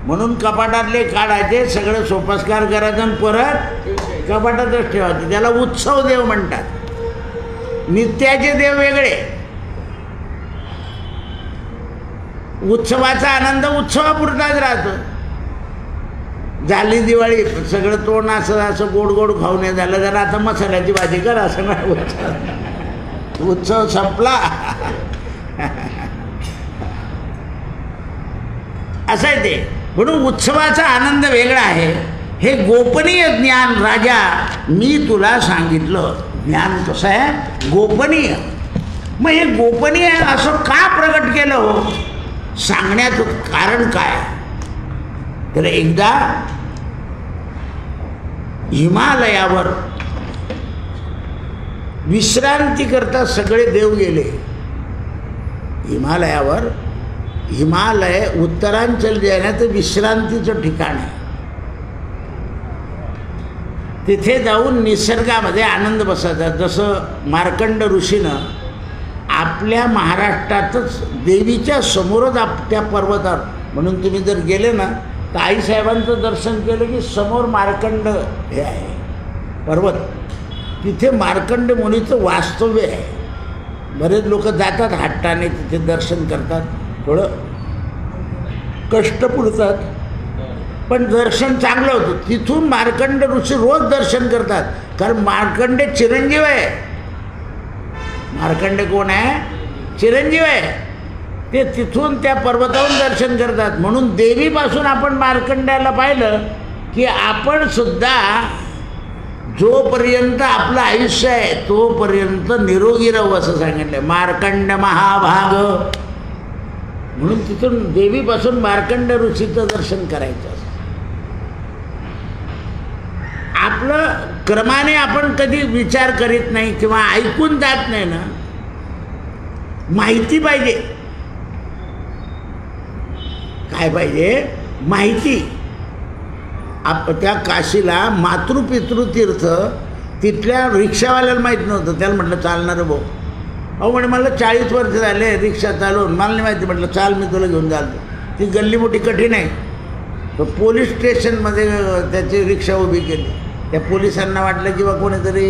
म्हणून कपाटातले काढायचे, सगळं सोपस्कार करायचं आणि परत कपाटातच ठेवायचे. त्याला उत्सव देव म्हणतात. नित्याचे देव वेगळे. उत्सवाचा आनंद उत्सवापुरताच राहतो. झाली दिवाळी, सगळं तोंड असं असं गोड गोड खाऊ नये झालं, जरा आता मसाल्याची भाजी कर, असं नाही. उत्सव संपला असं आहे ते. म्हणून उत्सवाचा आनंद वेगळा आहे. हे गोपनीय ज्ञान राजा मी तुला सांगितलं. ज्ञान कसं आहे? गोपनीय. मग हे गोपनीय असं का प्रगट केलं हो? सांगण्याचं कारण काय? तर एकदा हिमालयावर विश्रांती करता सगळे देव गेले. हिमालयावर, हिमालय उत्तरांचल जे आहे ना ते विश्रांतीचं ठिकाण आहे. तिथे जाऊन निसर्गामध्ये आनंद बसायचा. जसं मार्कंड ऋषीनं आपल्या महाराष्ट्रातच देवीच्या समोरच त्या पर्वतावर, म्हणून तुम्ही जर गेले ना तर आईसाहेबांचं दर्शन केलं की समोर मार्कंड हे आहे पर्वत, तिथे मार्कंड मुनीचं वास्तव्य आहे. बरेच लोक जातात हट्टाने तिथे दर्शन करतात, थोडं कष्ट पुरतात, पण दर्शन चांगलं होतं. तिथून मार्कंड ऋषी रोज दर्शन करतात, कारण मार्कंडे चिरंजीव आहे. मार्कंडे कोण आहे? चिरंजीव आहे. ते तिथून त्या पर्वतावरून दर्शन करतात. म्हणून देवीपासून आपण मार्कंड्याला पाहिलं की आपण सुद्धा जोपर्यंत आपलं आयुष्य आहे तोपर्यंत निरोगी राहू असं सांगितलं. मार्कंड महाभाग, म्हणून तिथून देवीपासून मार्कंड ऋषीचं दर्शन करायचं. आपलं क्रमाने आपण कधी विचार करीत नाही किंवा ऐकून जात नाही ना, माहिती पाहिजे. काय पाहिजे? माहिती. त्या काशीला मातृपितृतीर्थ तिथल्या रिक्षावाल्याला माहीत नव्हतं. त्याला म्हटलं चालणार भाऊ. अहो म्हणे मला 40 वर्ष झाले रिक्षा चालवून, मला नाही माहिती. म्हटलं चाल मी तुला घेऊन चालतो. ती गल्ली मोठी कठीण आहे. तर पोलीस स्टेशनमध्ये त्याची रिक्षा उभी केली. त्या पोलिसांना वाटलं किंवा कोणीतरी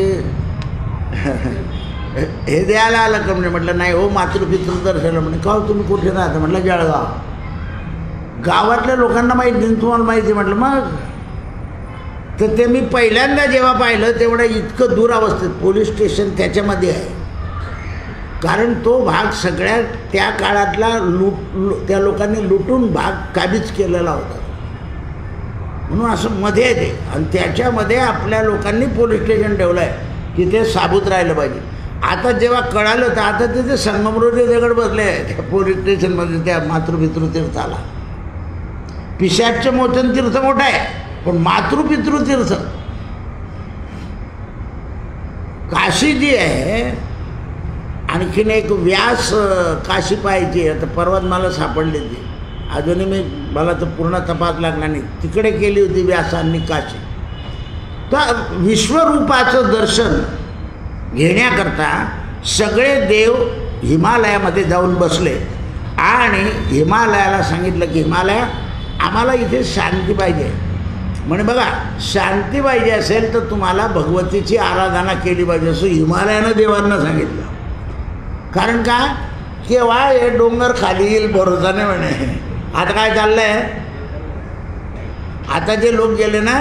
हे द्यायला आलं का म्हणे. म्हटलं नाही हो, मातृपितृ दर्शनला. म्हणे का तुम्ही कुठे राहता? म्हटलं जळगाव. गावातल्या लोकांना माहिती नाही, तुम्हाला माहिती? म्हटलं मग. तर ते मी पहिल्यांदा जेव्हा पाहिलं तेवढं इतकं दूर अवस्थेत पोलीस स्टेशन त्याच्यामध्ये आहे. कारण तो भाग सगळ्यात त्या काळातला त्या लोकांनी लुटून भाग काबीज केलेला होता, म्हणून असं मध्ये आहे ते. आणि त्याच्यामध्ये आपल्या लोकांनी पोलीस स्टेशन ठेवलं आहे की ते साबूत राहिलं पाहिजे. आता जेव्हा कळालं तर आता तिथे संगमरुद्र दगड बसले आहे त्या पोलीस स्टेशनमध्ये, त्या मातृपितृतीर्थाला. पिशाचं मोचन तीर्थ मोठं आहे, पण मातृपितृतीर्थ काशी जी आहे. आणखीन एक व्यास काशी पाहायची. आता परवाच मला सापडली ती, अजूनही मला तर पूर्ण तपास लागला नाही. तिकडे केली होती व्यासांनी काशी. तर विश्वरूपाचं दर्शन घेण्याकरता सगळे देव हिमालयामध्ये जाऊन बसले आणि हिमालयाला सांगितलं की हिमालय, आम्हाला इथे शांती पाहिजे. म्हणे बघा, शांती पाहिजे असेल तर तुम्हाला भगवतीची आराधना केली पाहिजे, असं हिमालयानं देवांना सांगितलं. कारण का? केव्हा हे डोंगर खाली येईल भरोसा नाही म्हणे. आता काय चाललं आहे, आता जे लोक गेले ना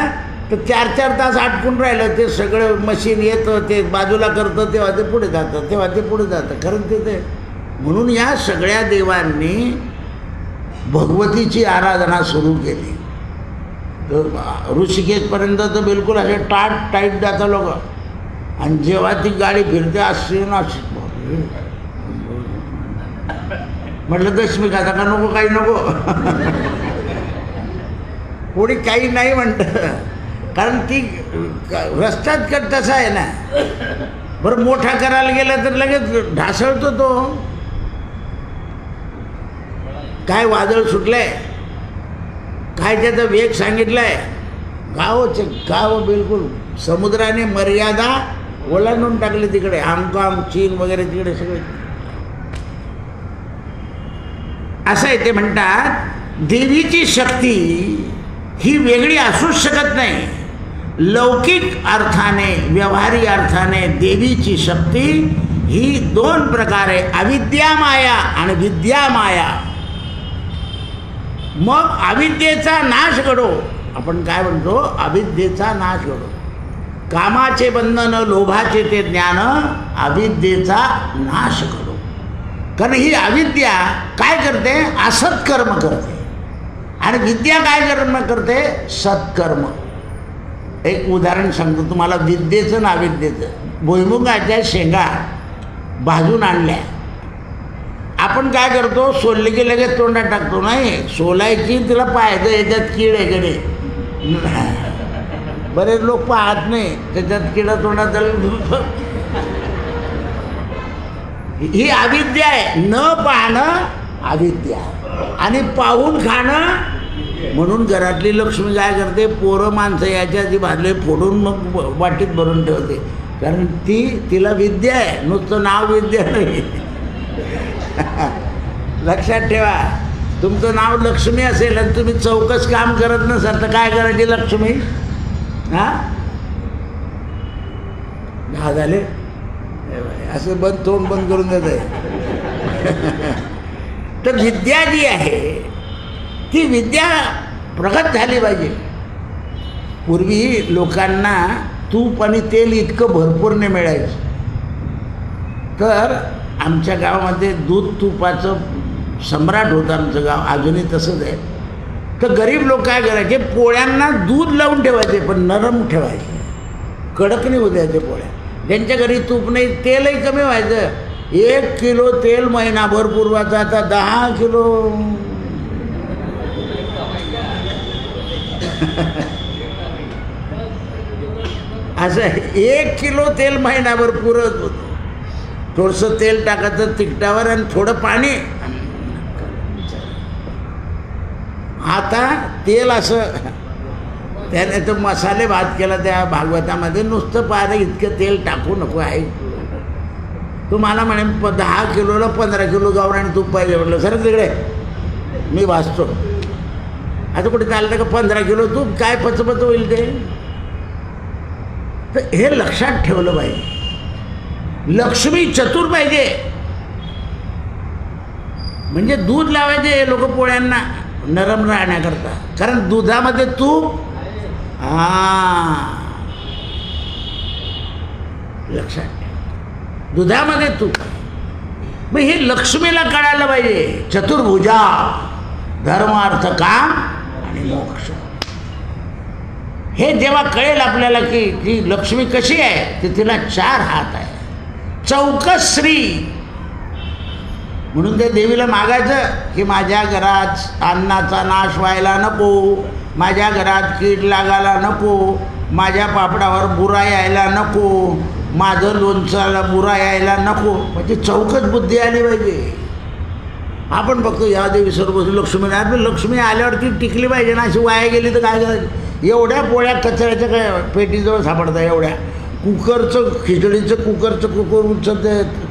तर 4-4 तास अटकून राहिलं. ते सगळं मशीन येतं, ते बाजूला करतं, तेव्हा ते पुढे जातं, तेव्हा ते पुढे जातं. खरं ते म्हणून या सगळ्या देवांनी भगवतीची आराधना सुरू केली. तर ऋषिकेशपर्यंत तर बिलकुल असे टाईट जातं लोक. आणि जेव्हा ती गाडी फिरते अशी ना, म्हटलं दशमी खाता का नको, काही नको. कोणी काही नाही म्हणतं, कारण ती रस्त्यात कर तसा आहे ना. बरं मोठा करायला गेला तर लगेच ढासळतो तो. काय वादळ सुटलंय, काय त्याचा वेग सांगितलाय. गाव बिलकुल समुद्राने मर्यादा ओलांडून टाकली तिकडे. हाँगकाँग, चीन वगैरे तिकडे सगळे. असं आहे. ते म्हणतात देवीची शक्ती ही वेगळी असूच शकत नाही. लौकिक अर्थाने, व्यवहारी अर्थाने देवीची शक्ती ही 2 प्रकारे, अविद्या माया आणि विद्या माया. मग अविद्येचा नाश घडो. आपण काय म्हणतो? अविद्येचा नाश घडो. कामाचे बंधन, लोभाचे ते ज्ञान, अविद्येचा नाश घडो. कारण ही अविद्या काय करते? असत्कर्म करते. आणि विद्या काय कर्म करते? सत्कर्म. एक उदाहरण सांगतो तुम्हाला विद्येचं ना अविद्येचं. भुईमुगाच्या शेंगा भाजून आणल्या. आपण काय करतो? सोलले की लगेच तोंडात टाकतो. नाही, सोलायची, तिला पाहायचं याच्यात कीड आहे कडे. बरेच लोक पाहत नाही, त्याच्यात किडा तोंडात. ही अविद्या आहे. न पाहणं अविद्या आणि पाहून खाणं म्हणून घरातली लक्ष्मी काय करते, पोरं माणसं याच्या आधी भाजले फोडून मग वाटीत भरून ठेवते, कारण तिला विद्या आहे, नुसतं नाव विद्या नाही. लक्षात ठेवा, तुमचं नाव लक्ष्मी असेल आणि तुम्ही चौकस काम करत नसाल तर काय करायची लक्ष्मी? झाले असं बंद, तोंड बंद करून देत आहे. तर विद्या जी आहे ती विद्या प्रगत झाली पाहिजे. पूर्वी लोकांना तूप आणि तेल इतकं भरपूर नाही मिळायचं, तर आमच्या गावामध्ये दूध तुपाचं सम्राट होतं आमचं गाव, अजूनही तसंच आहे. तर गरीब लोक काय करायचे, पोळ्यांना दूध लावून ठेवायचे पण नरम ठेवायचे, कडक नाही होऊ द्यायचे पोळ्या. ज्यांच्या घरी तूप नाही, तेलही कमी व्हायचं. 1 किलो तेल महिनाभर पुरवायचं, आता 10 किलो. असं 1 किलो तेल महिनाभर पुरत होतं. थोडंसं तेल टाकायचं तिखटावर आणि थोडं पाणी. आता तेल असं त्याने तो मसाले भात केला त्या भागवतामध्ये, नुसतं पाहिलं इतकं तेल टाकू नको आहे. तुम्हाला म्हणे 10 किलोला 15 किलो गावरान तूप पाहिजे. म्हटलं सर तिकडे मी वाचतो. आता कुठे चालतं का 15 किलो तूप, काय पचपच होईल ते? तर हे लक्षात ठेवलं पाहिजे. लक्ष्मी चतुर पाहिजे. म्हणजे दूध लावायचे लोक पोळ्यांना नरम राहण्याकरता, कारण दुधामध्ये तूप. लक्षात ठेव, दुधामध्ये तूप. मग हे लक्ष्मीला कळायला पाहिजे. चतुर्भुजा, धर्म अर्थ काम आणि मोक्ष. हे जेव्हा कळेल आपल्याला की ती लक्ष्मी कशी आहे, तर तिला 4 हात आहे, चौकस श्री. म्हणून ते देवीला मागायचं की माझ्या घरात अन्नाचा नाश व्हायला नको, माझ्या घरात कीड लागायला नको, माझ्या पापडावर बुरा यायला नको, माझं लोणचाला बुरा यायला नको. म्हणजे चौकस बुद्धी आली पाहिजे. आपण बघतो या देवी सर्व लक्ष्मी नाही, लक्ष्मी आल्यावरती टिकली पाहिजे ना. अशी वाया गेली तर काय करायचं? एवढ्या पोळ्या कचऱ्याच्या काय पेटीजवळ सापडतात, एवढ्या कुकरचं, खिचडीचं कुकर उचलते.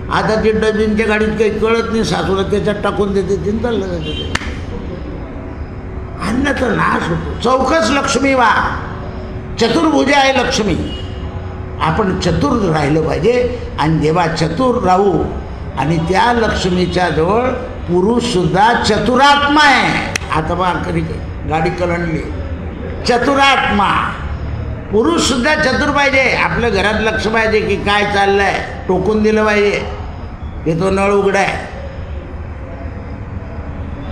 आता ते डबींच्या गाडीत काही कळत नाही, सासूला त्याच्यात टाकून देते, तीन चाललं जातं ते. अन्नाचा नाश होतो. चौकस लक्ष्मी वा, चतुर्भुजा आहे लक्ष्मी. आपण चतुर राहिलं पाहिजे. आणि जेव्हा चतुर राहू आणि त्या लक्ष्मीच्या जवळ पुरुषसुद्धा चतुरात्मा आहे. आता बा कधी गाडी कलंडली, चतुरात्मा. पुरुषसुद्धा चतुर पाहिजे. आपल्या घरात लक्ष पाहिजे की काय चाललं आहे, टोकून दिलं पाहिजे की तो नळ उघडा आहे.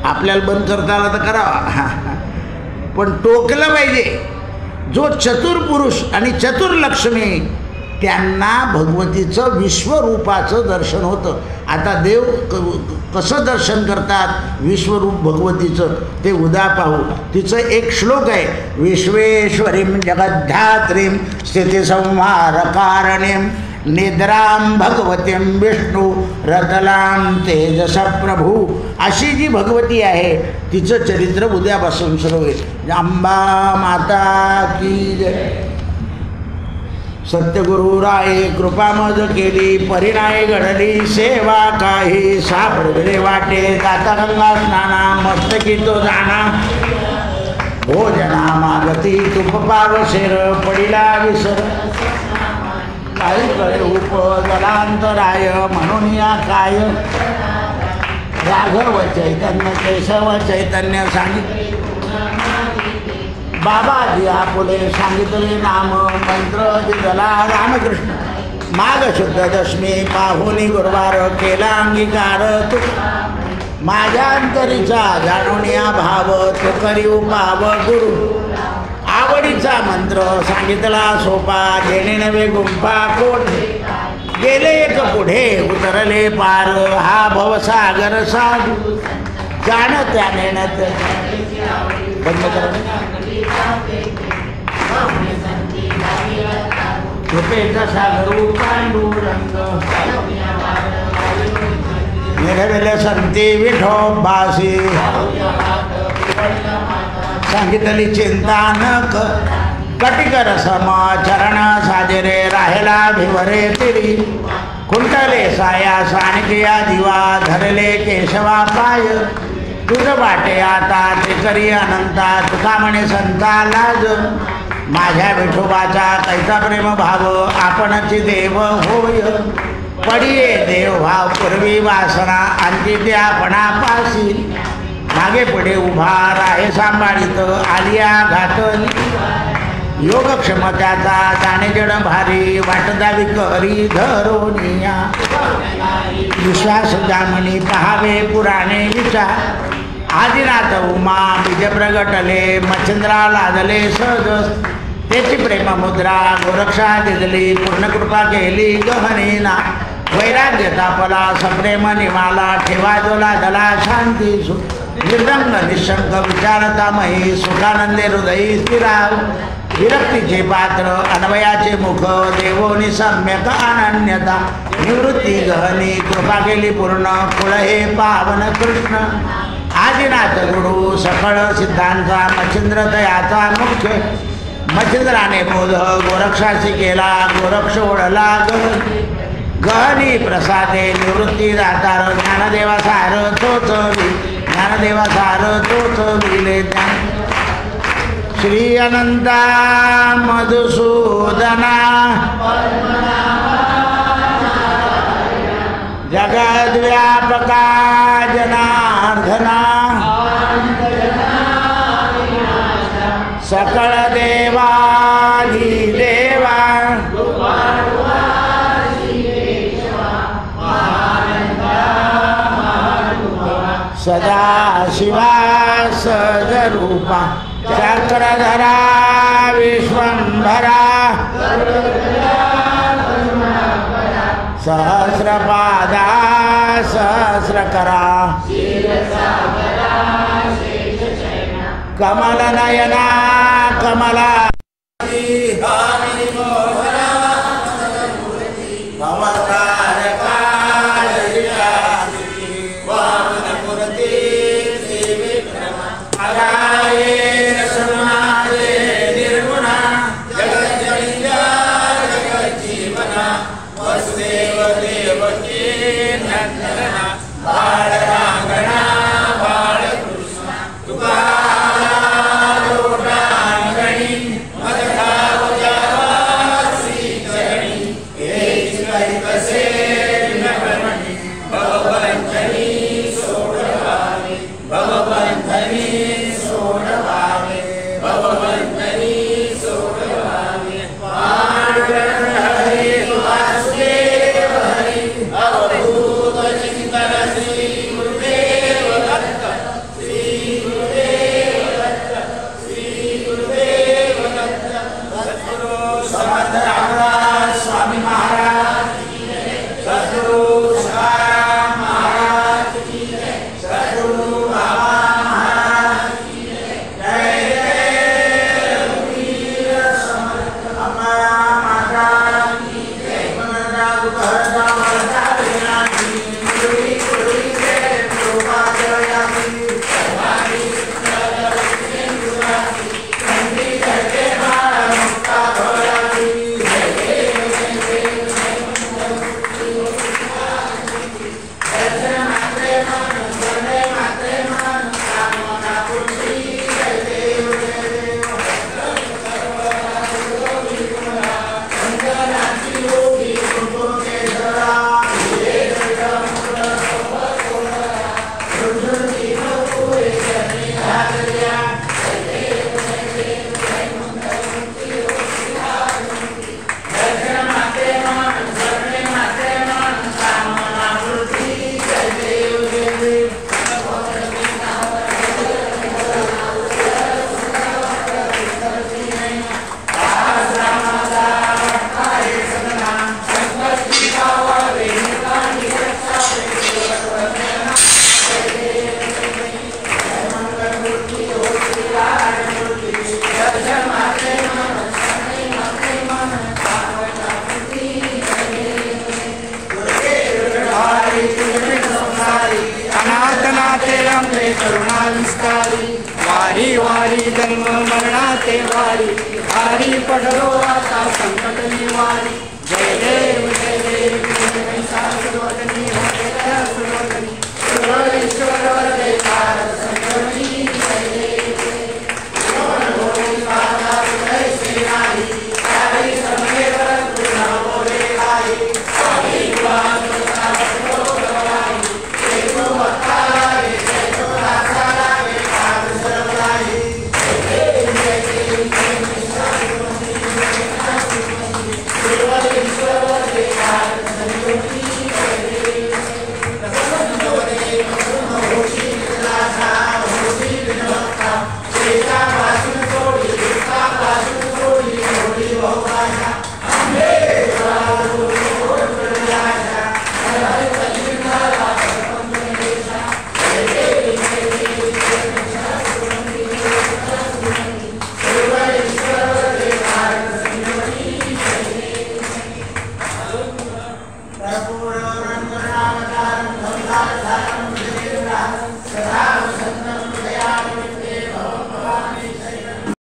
आपल्याला बंद करता आला तर करावा, पण टोकलं पाहिजे. जो चतुर पुरुष आणि चतुर लक्ष्मी, त्यांना भगवतीचं विश्वरूपाचं दर्शन होतं. आता देव कसं दर्शन करतात विश्वरूप भगवतीचं ते उद्या पाहू. तिचं एक श्लोक आहे, विश्वेश्वरीं जगद्धात्रीं स्थितिसंहारकारणीं निद्रां भगवतीं विष्णू रतलां तेजस प्रभू. अशी जी भगवती आहे तिचं चरित्र उद्यापासून सुरू होईल. अंबा माता की जय. सत्यगुरु राये कृपा मज केली, परिणाय घडली सेवा काही. सापडले वाटे जाता गंगा स्नाना, मस्तकी तो जाणा भोजना मागती. तुप पावशेर पडिला विसर, काही कळे उप जलांतराय. म्हणून या काय राघव चैतन्य केशव चैतन्य सांगितले. बाबाजी आपुले सांगितले नाम मंत्र दिला रामकृष्ण. माघ शुद्ध दशमी पाहुनी गुरुवार केला अंगीकार. तू माझ्या अंतरीचा जाणून या भाव, तो करी उपाव गुरु. आवडीचा मंत्र सांगितला सोपा, गेले नवे गुंफा कोठ. गेले एक पुढे उतरले पार, हा भवसागर साधू. जाण त्या नेण्यात बंद करा. कृपेचा सागर पांडुरंग, निरवेले संती विठोबासी. सांगितली चिंता न कटिकर सम चरण साजरे राहिला भिवरे तिरी खुंटले साया साणकिया दिवा धरले केशवा पाय तुझ वाटे आता ते करी अनंता तुका म्हणे संता लाज माझ्या विठोबाचा कैसा प्रेम भाव आपणची देव होय पडिये देव भाव पूर्वी वासना आणखी ते आपणापासी मागे पुढे उभा राहे सांभाळीत आलिया घातली योग क्षमताचा जाणे जड भारी वाटदावी करी धरोनिया विश्वास जामणी पहावे पुराणे विचार आदिनाथ उमा बीज प्रगटले मच्छिंद्रा लादले सहज त्याची प्रेम मुद्रा गोरक्षा दिदली पूर्ण कृपा केली गहनीना वैराग्य तापला सप्रेम निमाला ठेवा जोला दला शांती निर्रंग निशंक विचारतामयी सुखानंदे हृदयी स्थिराव विरक्तीचे पात्र अन्वयाचे मुख देवोनी सम्यक अनन्यता निवृत्ती गहनी कृपा केली पूर्ण कुळ हे पावन कृष्ण आदिनाथ गुरु सकळ सिद्धांचा मच्छिंद्र दयाचा मुख्य मच्छिंद्राने बोध गोरक्षाशी केला गोरक्ष ओढला गहनी प्रसादे निवृत्ती दातार ज्ञानदेवा सार तोच ज्ञानदेवा सार तोच विले ज्ञान श्री अनंता मधुसूदना जगद्व्यापका जनार्दना सकळ देवाधी देवा सदा शिवा सदरूपा चक्रधरा विश्वंभरा सहस्रपादा सहस्रकरा कमलनयना कमला जन्म मरणाचे वारी हरी पडलो आता संकट निवारी जय देव सर्वजनी सर्वेश्वर वरदेकार संकटी जय देव श्री